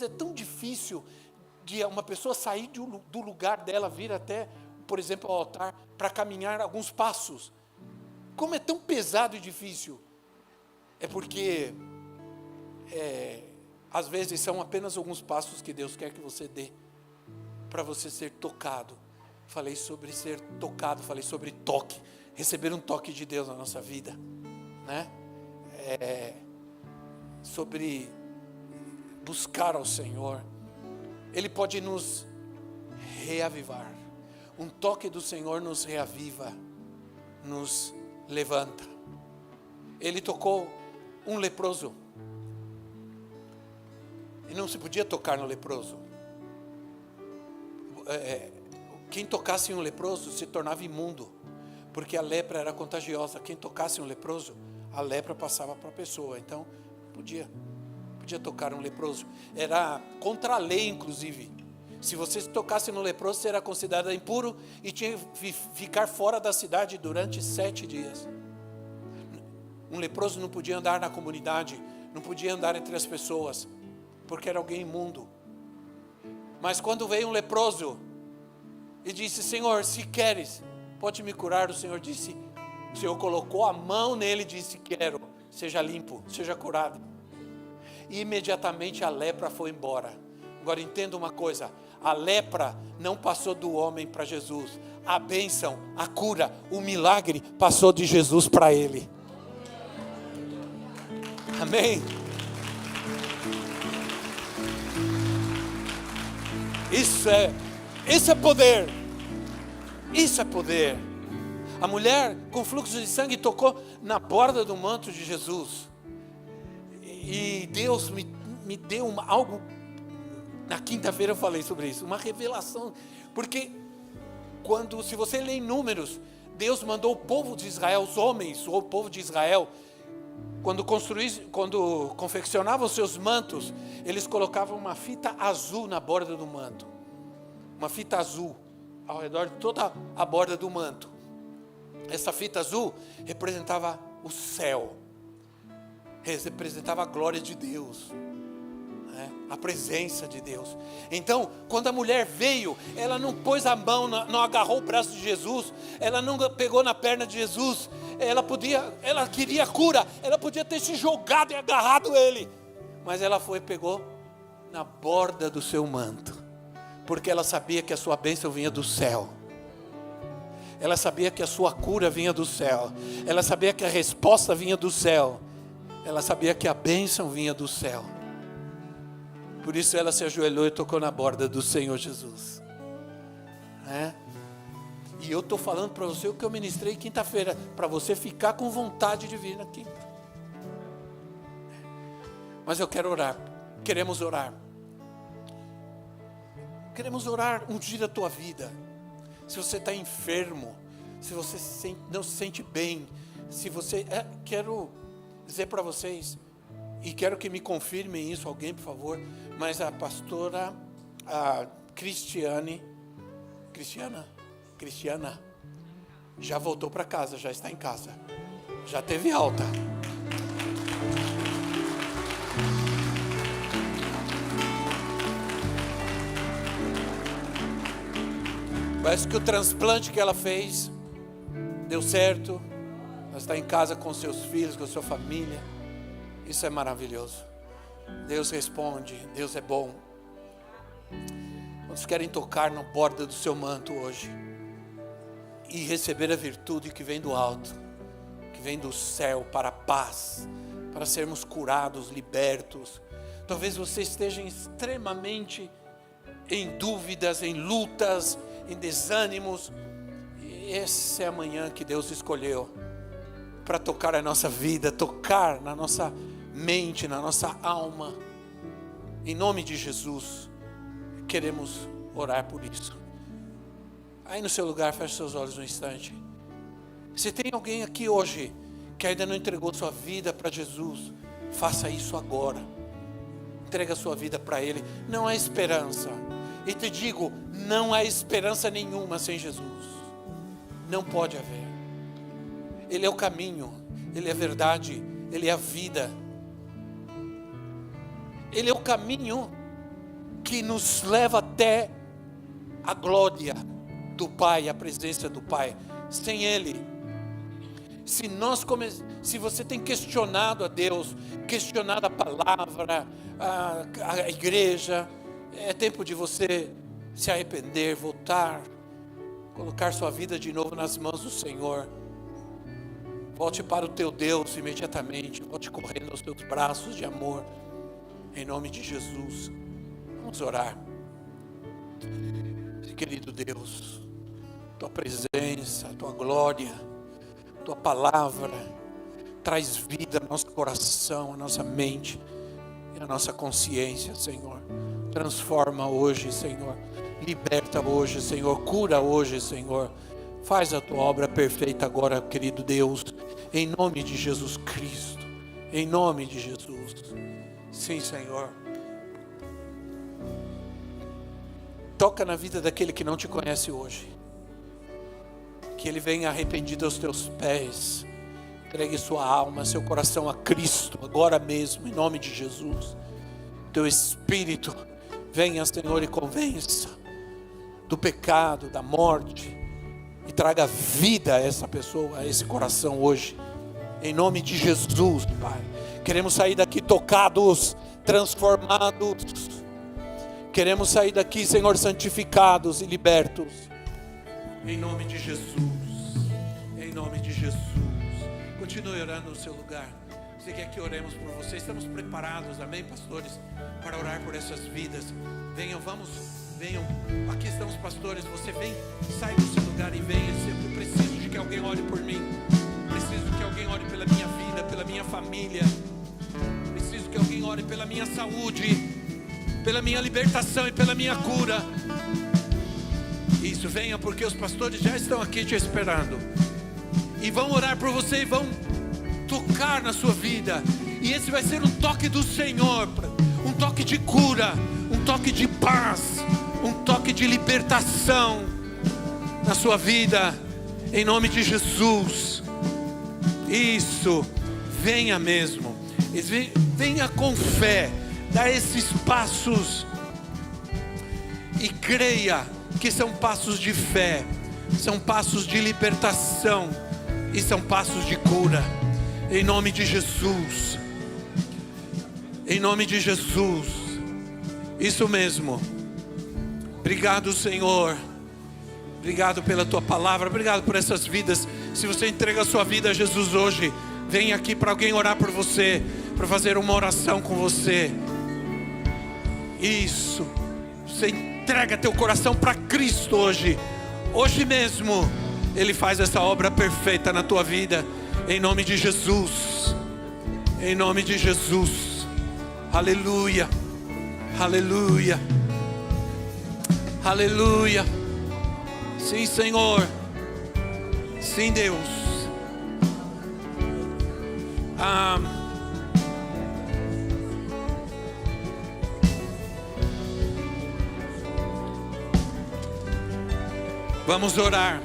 é tão difícil de uma pessoa sair do lugar dela, vir até por exemplo, ao altar para caminhar alguns passos. Como é tão pesado e difícil? É porque, às vezes, são apenas alguns passos que Deus quer que você dê, para você ser tocado. Falei sobre ser tocado, falei sobre toque, receber um toque de Deus na nossa vida, né? Sobre buscar ao Senhor. Ele pode nos reavivar. Um toque do Senhor nos reaviva, nos levanta. Ele tocou um leproso, e não se podia tocar no leproso. Quem tocasse em um leproso se tornava imundo, porque a lepra era contagiosa. Quem tocasse em um leproso, a lepra passava para a pessoa. Então podia tocar um leproso. Era contra a lei, inclusive. Se você tocasse no leproso, você era considerado impuro e tinha que ficar fora da cidade durante 7 dias. Um leproso não podia andar na comunidade, não podia andar entre as pessoas, porque era alguém imundo. Mas quando veio um leproso e disse: Senhor, se queres, pode me curar. O Senhor colocou a mão nele e disse: quero, seja limpo, seja curado. E imediatamente a lepra foi embora. Agora entenda uma coisa: a lepra não passou do homem para Jesus. A bênção, a cura, o milagre passou de Jesus para ele. Amém? Isso é poder. Isso é poder. A mulher com fluxo de sangue tocou na borda do manto de Jesus. E Deus me deu algo. Na quinta-feira eu falei sobre isso, uma revelação. Porque se você lê em Números, Deus mandou o povo de Israel, os homens, ou o povo de Israel, quando confeccionavam os seus mantos, eles colocavam uma fita azul na borda do manto. Uma fita azul ao redor de toda a borda do manto. Essa fita azul representava o céu, representava a glória de Deus, a presença de Deus. Então, quando a mulher veio, ela não pôs a mão, não agarrou o braço de Jesus, ela não pegou na perna de Jesus, ela queria cura, ela podia ter se jogado e agarrado ele, mas ela pegou na borda do seu manto, porque ela sabia que a sua bênção vinha do céu. Ela sabia que a sua cura vinha do céu. Ela sabia que a resposta vinha do céu. Ela sabia que a bênção vinha do céu. Por isso ela se ajoelhou e tocou na borda do Senhor Jesus. E eu estou falando para você o que eu ministrei quinta-feira, para você ficar com vontade de vir aqui. Mas eu quero orar. Queremos orar. Queremos orar, ungir a tua vida. Se você está enfermo, se você não se sente bem, se você... quero dizer para vocês, e quero que me confirmem isso, alguém, por favor, mas a pastora Cristiana, já voltou para casa, já está em casa, já teve alta. Parece que o transplante que ela fez deu certo. Ela está em casa com seus filhos, com sua família. Isso é maravilhoso. Deus responde, Deus é bom. Quantos querem tocar na borda do seu manto hoje e receber a virtude que vem do alto, que vem do céu, para a paz, para sermos curados, libertos? Talvez você esteja extremamente em dúvidas, em lutas, em desânimos. E essa é a manhã que Deus escolheu para tocar a nossa vida, tocar na nossa mente, na nossa alma. Em nome de Jesus, queremos orar por isso. Aí no seu lugar, feche seus olhos um instante. Se tem alguém aqui hoje que ainda não entregou sua vida para Jesus, faça isso agora. Entrega a sua vida para Ele. Não há esperança. E te digo, não há esperança nenhuma sem Jesus. Não pode haver. Ele é o caminho, Ele é a verdade, Ele é a vida. Ele é o caminho que nos leva até a glória. do Pai, a presença do Pai. Sem Ele, se você tem questionado a Deus, questionado a palavra, a igreja, é tempo de você se arrepender, voltar, colocar sua vida de novo nas mãos do Senhor. Volte para o teu Deus imediatamente, volte correndo aos teus braços de amor, em nome de Jesus. Vamos orar. Querido Deus, tua presença, tua glória, tua palavra traz vida ao nosso coração, à nossa mente e à nossa consciência, Senhor. Transforma hoje, Senhor. Liberta hoje, Senhor. Cura hoje, Senhor. Faz a tua obra perfeita agora, querido Deus, em nome de Jesus Cristo, em nome de Jesus. Sim, Senhor. Toca na vida daquele que não te conhece hoje. Que ele venha arrependido aos teus pés. Entregue sua alma, seu coração a Cristo, agora mesmo, em nome de Jesus. Teu Espírito, venha, Senhor, e convença do pecado, da morte, e traga vida a essa pessoa, a esse coração hoje, em nome de Jesus, Pai. Queremos sair daqui tocados, transformados. Queremos sair daqui, Senhor, santificados e libertos, em nome de Jesus, em nome de Jesus. Continue orando no seu lugar. Você quer que oremos por você? Estamos preparados, amém, pastores, para orar por essas vidas. Venham, venham. Aqui estão os pastores. Você vem, sai do seu lugar e venha. Eu preciso de que alguém ore por mim. Preciso que alguém ore pela minha vida, pela minha família. Preciso que alguém ore pela minha saúde, pela minha libertação e pela minha cura. Isso, venha, porque os pastores já estão aqui te esperando. E vão orar por você e vão tocar na sua vida. E esse vai ser um toque do Senhor, um toque de cura, um toque de paz, um toque de libertação na sua vida, em nome de Jesus. Isso, venha mesmo, venha com fé, dá esses passos e creia que são passos de fé, são passos de libertação e são passos de cura, em nome de Jesus, em nome de Jesus. Isso mesmo. Obrigado, Senhor. Obrigado pela tua palavra, obrigado por essas vidas. Se você entrega a sua vida a Jesus hoje, vem aqui para alguém orar por você, para fazer uma oração com você. Isso. Você entrega teu coração para Cristo hoje. Hoje mesmo Ele faz essa obra perfeita na tua vida, em nome de Jesus, em nome de Jesus. Aleluia, aleluia, aleluia. Sim, Senhor. Sim, Deus. Vamos orar.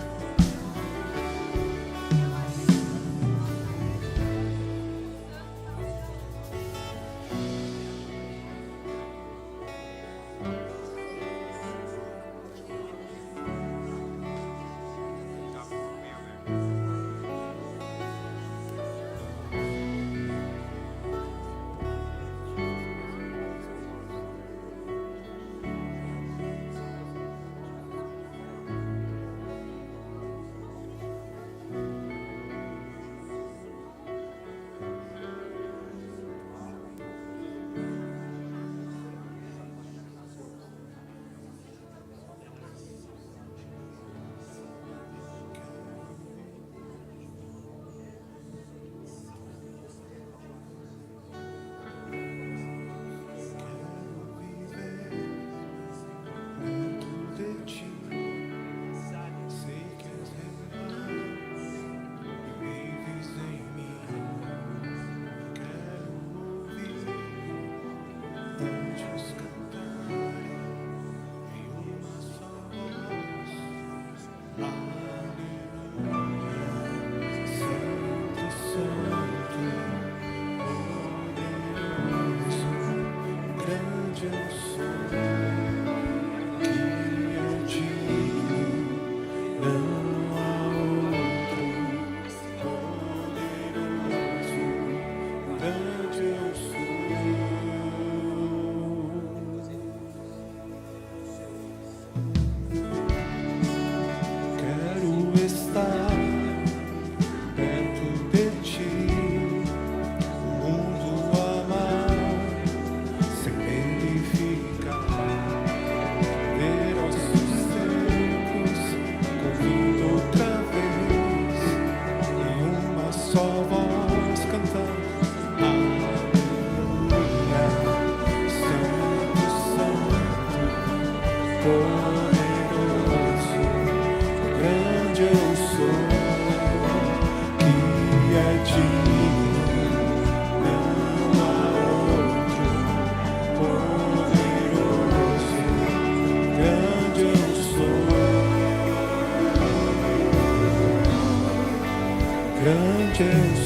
Grande eu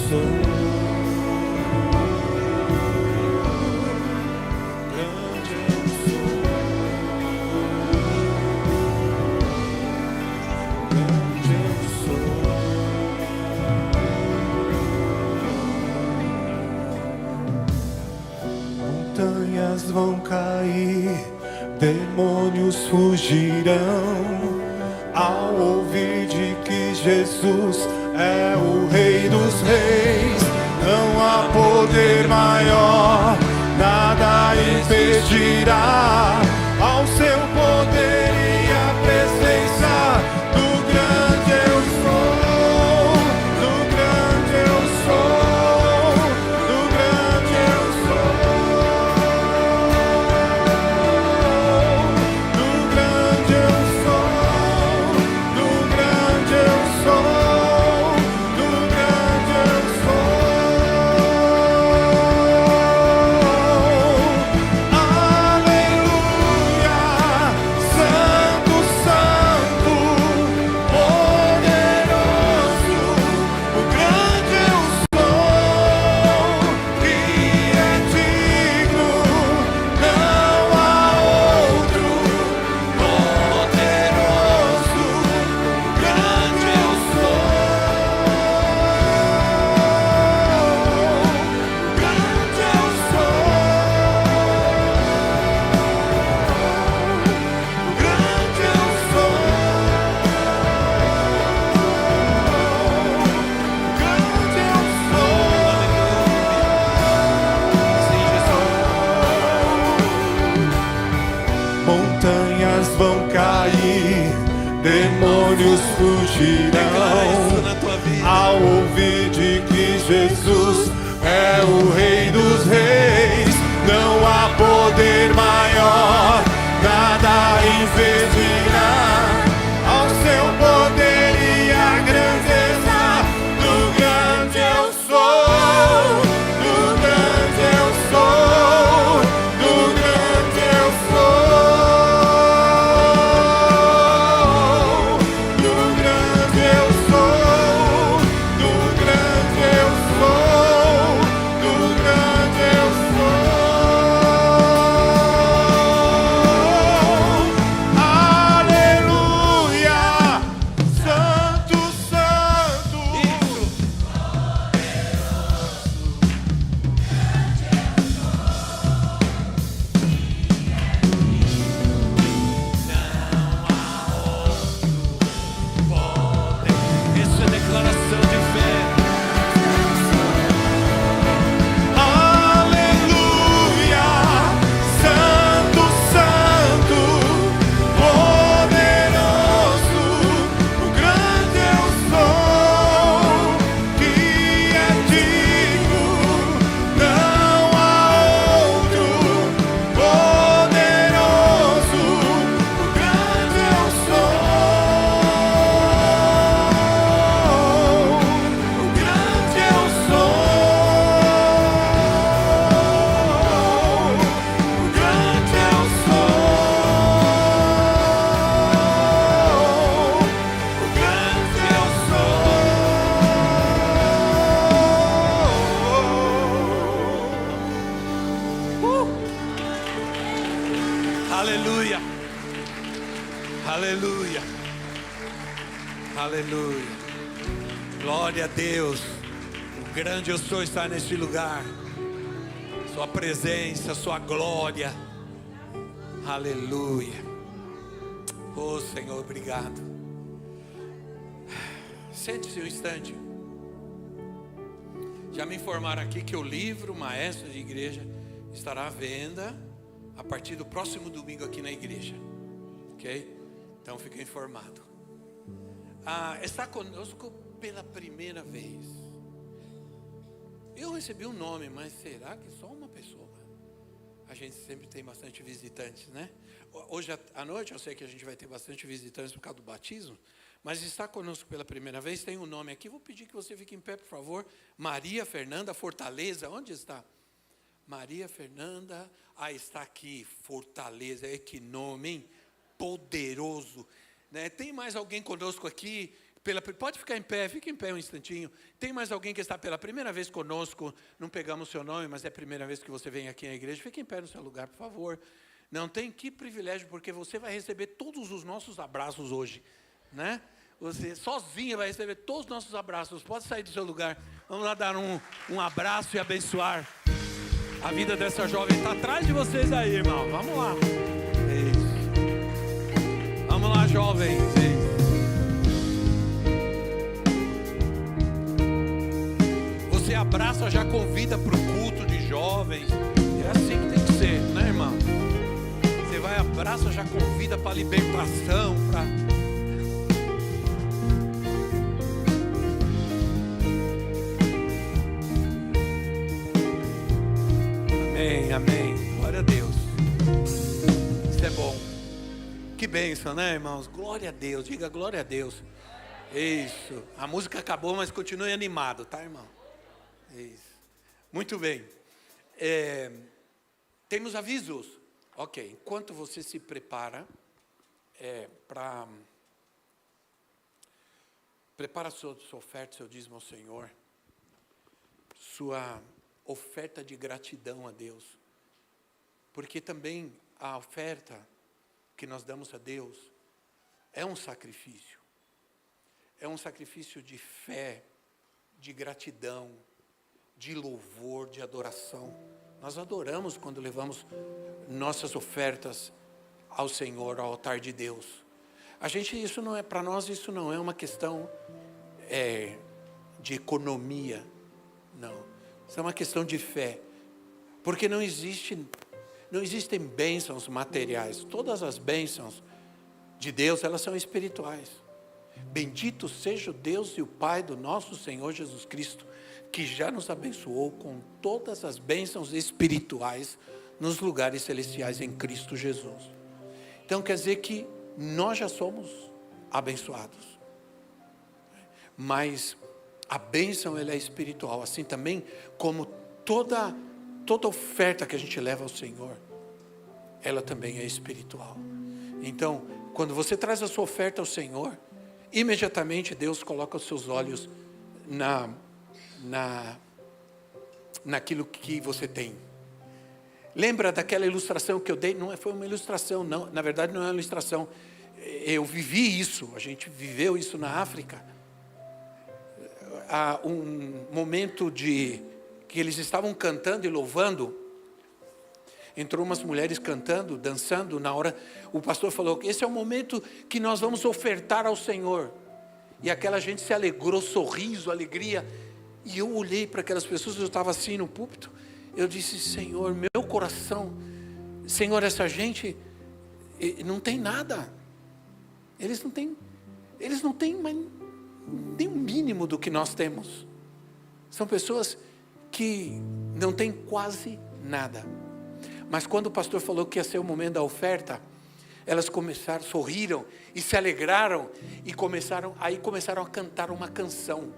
sou. Grande eu sou. Grande eu sou. Montanhas vão cair, demônios fugirão ao ouvir de que Jesus é o Rei dos Reis. Não há poder maior, nada impedirá ao seu poder e a presença do grande eu sou, do grande eu sou, do grande eu sou, do grande eu sou, do grande eu sou. Montanhas vão cair, demônios fugirão ao ouvir de que Jesus é o Rei dos Reis. Não há poder maior, nada impedirá ao seu poder e a grandeza do grande eu sou, do grande eu sou, do grande eu sou. Aleluia, aleluia, aleluia, glória a Deus. O grande eu sou está neste lugar, sua presença, sua glória, aleluia. Oh Senhor, obrigado. Sente-se um instante. Já me informaram aqui que o livro Maestro de Igreja estará à venda a partir do próximo domingo aqui na igreja, ok? Então fica informado. Está conosco pela primeira vez. Eu recebi um nome, mas será que só uma pessoa? A gente sempre tem bastante visitantes, né? Hoje à noite eu sei que a gente vai ter bastante visitantes por causa do batismo, mas está conosco pela primeira vez, tem um nome aqui, vou pedir que você fique em pé, por favor. Maria Fernanda Fortaleza, onde está? Maria Fernanda, está aqui, Fortaleza, que nome, hein? Poderoso, né? Tem mais alguém conosco aqui? Pode ficar em pé, fique em pé um instantinho. Tem mais alguém que está pela primeira vez conosco? Não pegamos o seu nome, mas é a primeira vez que você vem aqui na igreja. Fique em pé no seu lugar, por favor. Não tem que privilégio, porque você vai receber todos os nossos abraços hoje, né? Você sozinha vai receber todos os nossos abraços. Pode sair do seu lugar. Vamos lá dar um abraço e abençoar a vida dessa jovem. Está atrás de vocês aí, irmão. Vamos lá. Isso. Vamos lá, jovem. Você abraça, já convida para o culto de jovens. É assim que tem que ser, né, irmão? Você vai, abraça, já convida para a libertação, para... Amém, amém. Glória a Deus. Isso é bom. Que bênção, né, irmãos? Glória a Deus. Diga glória a Deus. Isso. A música acabou, mas continue animado, tá, irmão? Isso. Muito bem. Temos avisos. Ok. Enquanto você se prepara prepara a sua oferta, seu dízimo ao Senhor. Sua oferta de gratidão a Deus, porque também a oferta que nós damos a Deus é um sacrifício de fé, de gratidão, de louvor, de adoração. Nós adoramos quando levamos nossas ofertas ao Senhor, ao altar de Deus. Isso não é, para nós isso não é uma questão de economia, não. Isso é uma questão de fé, porque não existem bênçãos materiais. Todas as bênçãos de Deus, elas são espirituais. Bendito seja o Deus e o Pai do nosso Senhor Jesus Cristo, que já nos abençoou com todas as bênçãos espirituais nos lugares celestiais em Cristo Jesus. Então quer dizer que nós já somos abençoados, mas a bênção, ela é espiritual, assim também como toda oferta que a gente leva ao Senhor, ela também é espiritual. Então, quando você traz a sua oferta ao Senhor, imediatamente Deus coloca os seus olhos naquilo que você tem. Lembra daquela ilustração que eu dei? Não foi uma ilustração, não. Na verdade não é uma ilustração. Eu vivi isso, a gente viveu isso na África. Há um momento que eles estavam cantando e louvando, entrou umas mulheres cantando, dançando, na hora, o pastor falou, esse é o momento que nós vamos ofertar ao Senhor, e aquela gente se alegrou, sorriso, alegria, e eu olhei para aquelas pessoas, eu estava assim no púlpito, eu disse, Senhor, meu coração, Senhor, essa gente não tem nada, eles não têm mais nem o mínimo do que nós temos. São pessoas que não têm quase nada. Mas quando o pastor falou que ia ser o momento da oferta, elas sorriram e se alegraram e começaram a cantar uma canção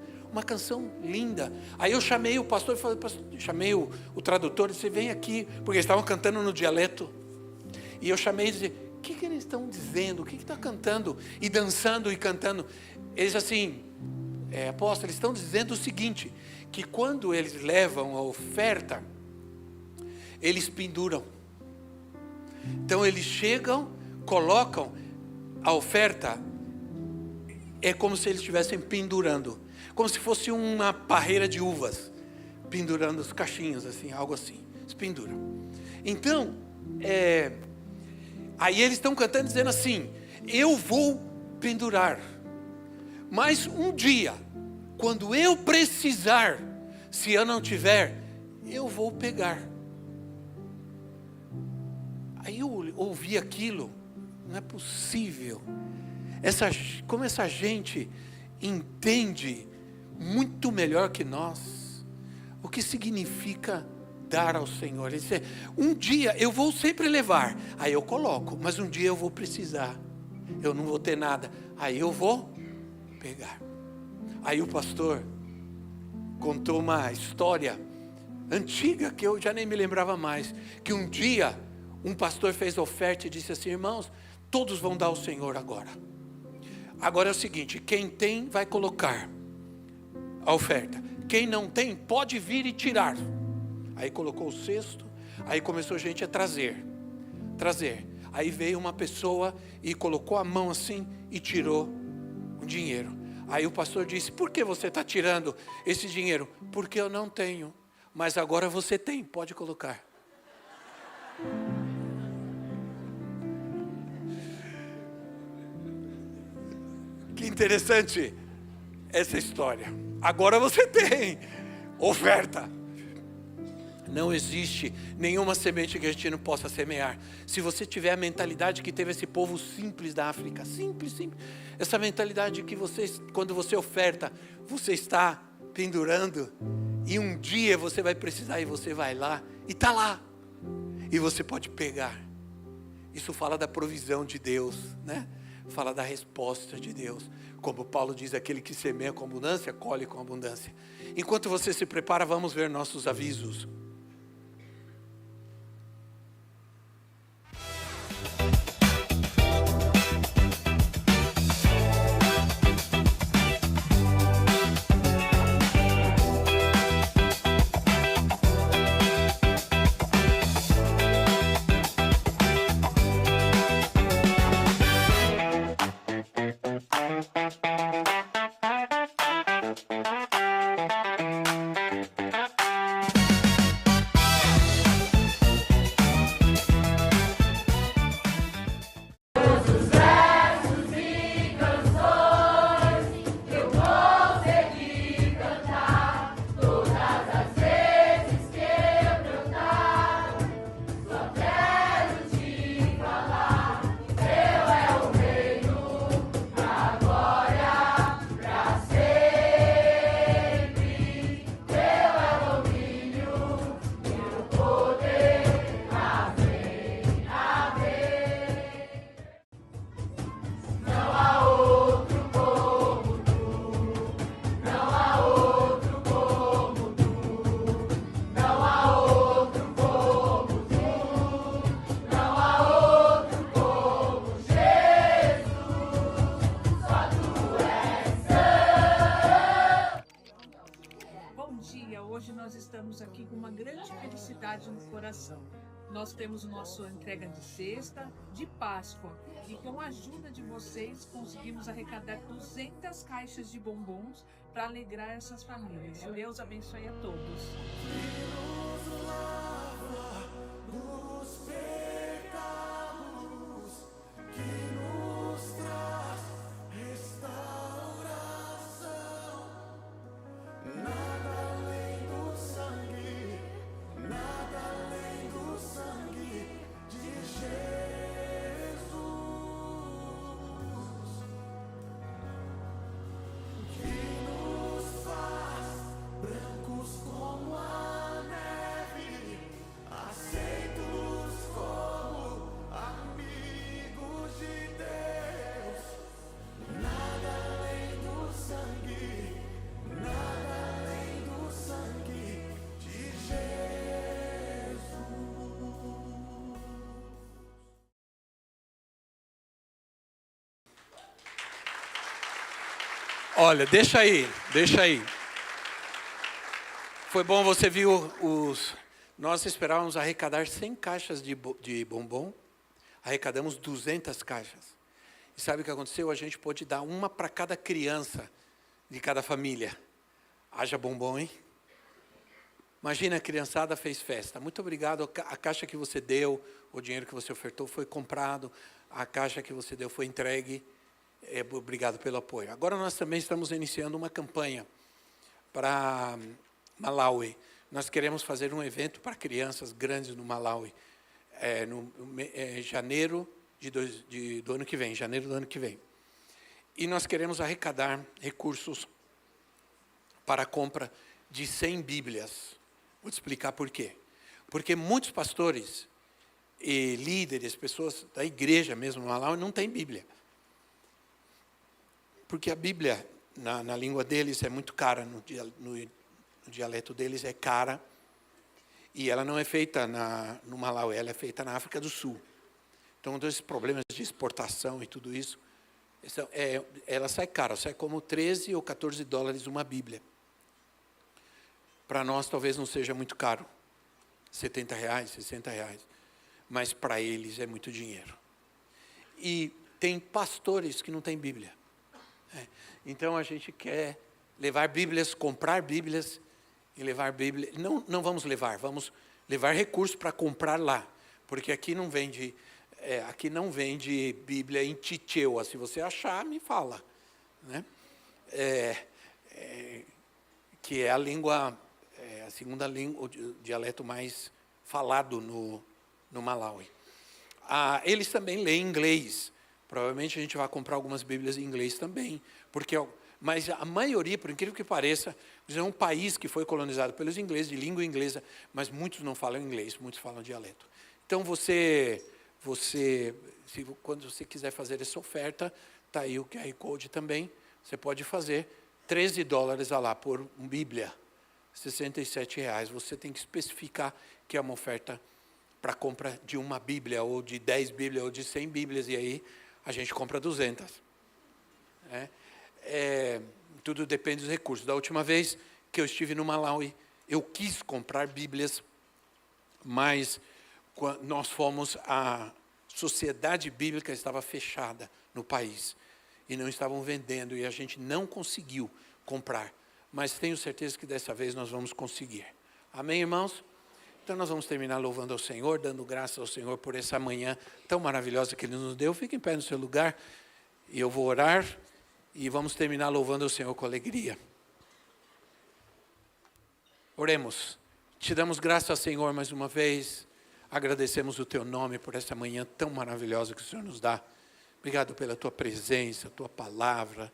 linda. Aí eu chamei o pastor, chamei o tradutor e disse, vem aqui, porque eles estavam cantando no dialeto. E eu chamei e disse, o que eles estão dizendo? O que está cantando? E dançando e cantando. Eles assim, apóstolo, eles estão dizendo o seguinte, que quando eles levam a oferta, eles penduram. Então eles chegam, colocam a oferta, é como se eles estivessem pendurando, como se fosse uma parreira de uvas, pendurando os cachinhos, assim, algo assim, eles penduram. Então, aí eles estão cantando dizendo assim, eu vou pendurar, mas um dia, quando eu precisar, se eu não tiver, eu vou pegar. Aí eu ouvi aquilo, não é possível. Como essa gente entende muito melhor que nós o que significa dar ao Senhor. Ele disse, um dia eu vou sempre levar, aí eu coloco, mas um dia eu vou precisar, eu não vou ter nada, aí eu vou pegar. Aí o pastor contou uma história antiga, que eu já nem me lembrava mais, que um dia um pastor fez oferta e disse assim, irmãos, todos vão dar ao Senhor agora. Agora é o seguinte, quem tem vai colocar a oferta, quem não tem pode vir e tirar. Aí colocou o cesto, aí começou gente a trazer, aí veio uma pessoa e colocou a mão assim e tirou o dinheiro. Aí o pastor disse, por que você está tirando esse dinheiro? Porque eu não tenho, mas agora você tem, pode colocar. Que interessante essa história. Agora você tem oferta. Não existe nenhuma semente que a gente não possa semear. Se você tiver a mentalidade que teve esse povo simples da África, simples, essa mentalidade que você, quando você oferta, você está pendurando, e um dia você vai precisar e você vai lá, e está lá, e você pode pegar. Isso fala da provisão de Deus, né? Fala da resposta de Deus. Como Paulo diz, aquele que semeia com abundância, colhe com abundância. Enquanto você se prepara, vamos ver nossos avisos. No coração. Nós temos o nosso entrega de cesta de Páscoa e com a ajuda de vocês conseguimos arrecadar 200 caixas de bombons para alegrar essas famílias. Deus abençoe a todos. Olha, deixa aí. Foi bom, você viu nós esperávamos arrecadar 100 caixas de bombom, arrecadamos 200 caixas. E sabe o que aconteceu? A gente pôde dar uma para cada criança de cada família. Haja bombom, hein? Imagina, a criançada fez festa. Muito obrigado, a caixa que você deu, o dinheiro que você ofertou foi comprado, a caixa que você deu foi entregue. Obrigado pelo apoio. Agora nós também estamos iniciando uma campanha para Malawi. Nós queremos fazer um evento para crianças grandes no Malawi, janeiro do ano que vem, E nós queremos arrecadar recursos para a compra de 100 Bíblias. Vou te explicar por quê. Porque muitos pastores e líderes, pessoas da igreja mesmo no Malawi, não têm Bíblia. Porque a Bíblia, na língua deles, é muito cara, no dialeto deles é cara. E ela não é feita no Malawi, ela é feita na África do Sul. Então, todos esses problemas de exportação e tudo isso, ela sai cara, sai como 13 ou 14 dólares uma Bíblia. Para nós, talvez não seja muito caro, R$70, R$60, mas para eles é muito dinheiro. E tem pastores que não têm Bíblia. Então, a gente quer levar Bíblias, comprar Bíblias, e levar Bíblia, não vamos levar recursos para comprar lá, porque aqui não vende Bíblia em Chichewa. Se você achar, me fala, né? Que é a língua, a segunda língua, o dialeto mais falado no Malawi. Eles também leem inglês. Provavelmente a gente vai comprar algumas Bíblias em inglês também, mas a maioria, por incrível que pareça, é um país que foi colonizado pelos ingleses, de língua inglesa, mas muitos não falam inglês, muitos falam dialeto. Então, quando você quiser fazer essa oferta, está aí o QR Code também, você pode fazer $13 lá por uma Bíblia, R$67. Você tem que especificar que é uma oferta para compra de uma Bíblia, ou de 10 Bíblias, ou de 100 Bíblias, e aí a gente compra 200. Tudo depende dos recursos. Da última vez que eu estive no Malawi, eu quis comprar Bíblias, mas nós fomos, a sociedade bíblica estava fechada no país, e não estavam vendendo, e a gente não conseguiu comprar. Mas tenho certeza que dessa vez nós vamos conseguir. Amém, irmãos? Então nós vamos terminar louvando ao Senhor, dando graças ao Senhor por essa manhã tão maravilhosa que Ele nos deu. Fique em pé no seu lugar, e eu vou orar. E vamos terminar louvando o Senhor com alegria. Oremos. Te damos graças, Senhor, mais uma vez. Agradecemos o Teu nome por essa manhã tão maravilhosa que o Senhor nos dá. Obrigado pela Tua presença, Tua palavra.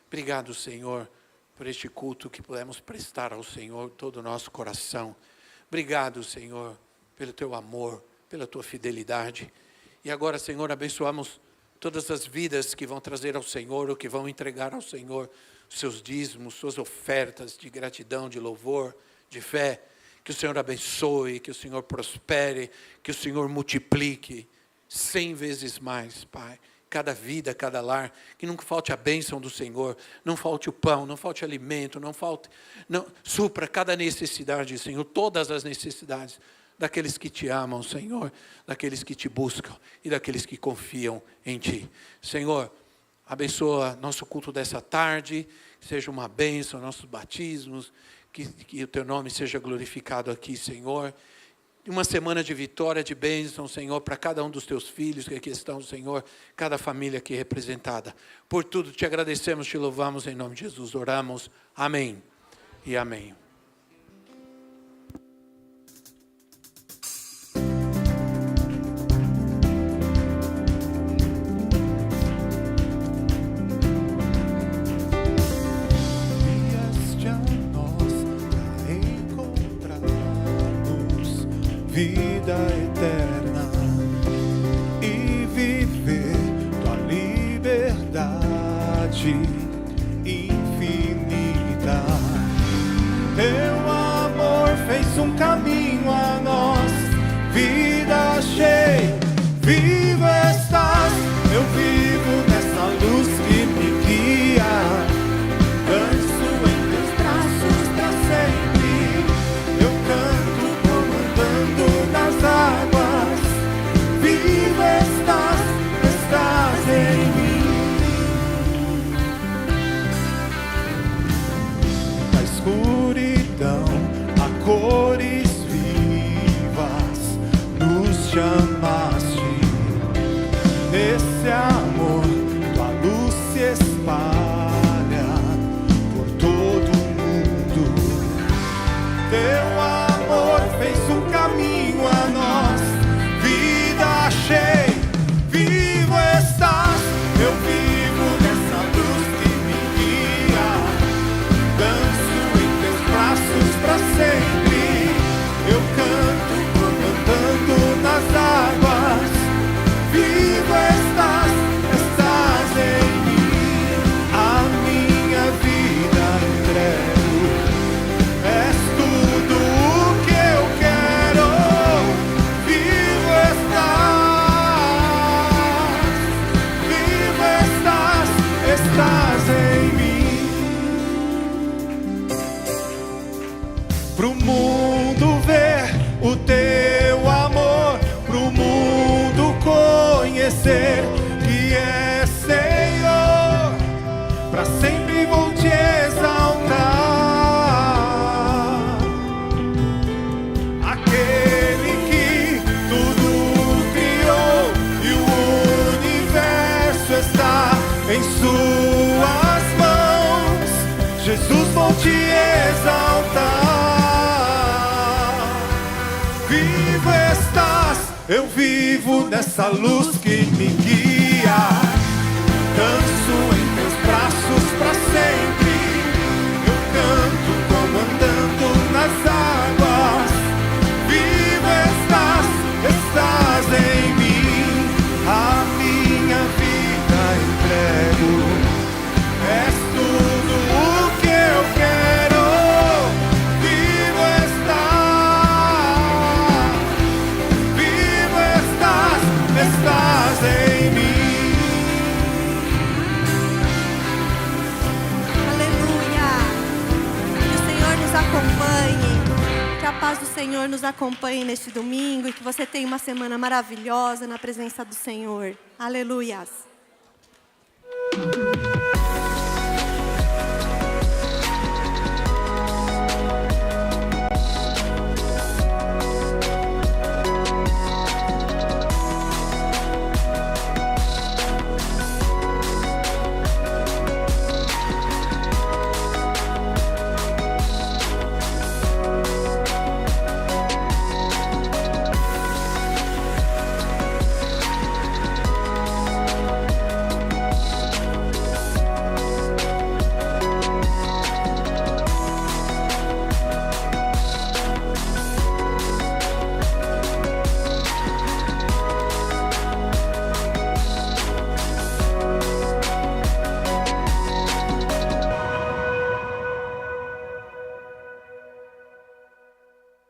Obrigado, Senhor, por este culto que podemos prestar ao Senhor todo o nosso coração. Obrigado, Senhor, pelo Teu amor, pela Tua fidelidade. E agora, Senhor, abençoamos todas as vidas que vão trazer ao Senhor, ou que vão entregar ao Senhor seus dízimos, suas ofertas de gratidão, de louvor, de fé. Que o Senhor abençoe, que o Senhor prospere, que o Senhor multiplique 100 vezes mais, Pai. Cada vida, cada lar, que nunca falte a bênção do Senhor, não falte o pão, não falte alimento, supra cada necessidade, Senhor, todas as necessidades daqueles que te amam, Senhor, daqueles que te buscam e daqueles que confiam em Ti. Senhor, abençoa nosso culto dessa tarde, que seja uma bênção, nossos batismos, que o Teu nome seja glorificado aqui, Senhor. Uma semana de vitória, de bênção, Senhor, para cada um dos Teus filhos que aqui estão, Senhor, cada família aqui representada. Por tudo te agradecemos, te louvamos, em nome de Jesus, oramos. Amém e amém. Vida eterna e viver tua liberdade infinita. Teu amor fez um caminho a nós, vida cheia, vivo estás. Eu vivo nessa luz que me guia, danço em teus braços pra sempre. Eu canto comandando nas águas, vivo estás, estás em mim. Na escuridão, a cores vivas, nos chamaste. Nesse amor, tua luz se espalha por todo o mundo. Teu amor fez um caminho a nós, vida cheia, vivo estás. Eu vivo nessa luz que me guia, danço em teus braços pra sempre. Eu canto por pro mundo ver o teu amor, pro mundo conhecer que é Senhor. Pra sempre vou te exaltar, aquele que tudo criou e o universo está em suas mãos. Jesus, vou te exaltar. Vivo estás, eu vivo nessa luz que me guia. Danço em teus braços pra sempre. Eu canto como andando nas águas. Vivo estás, estás em mim. A minha vida entrego. És tudo o que eu quero. Vivo estás, estás em mim. Acompanhe, que a paz do Senhor nos acompanhe neste domingo e que você tenha uma semana maravilhosa na presença do Senhor. Aleluias.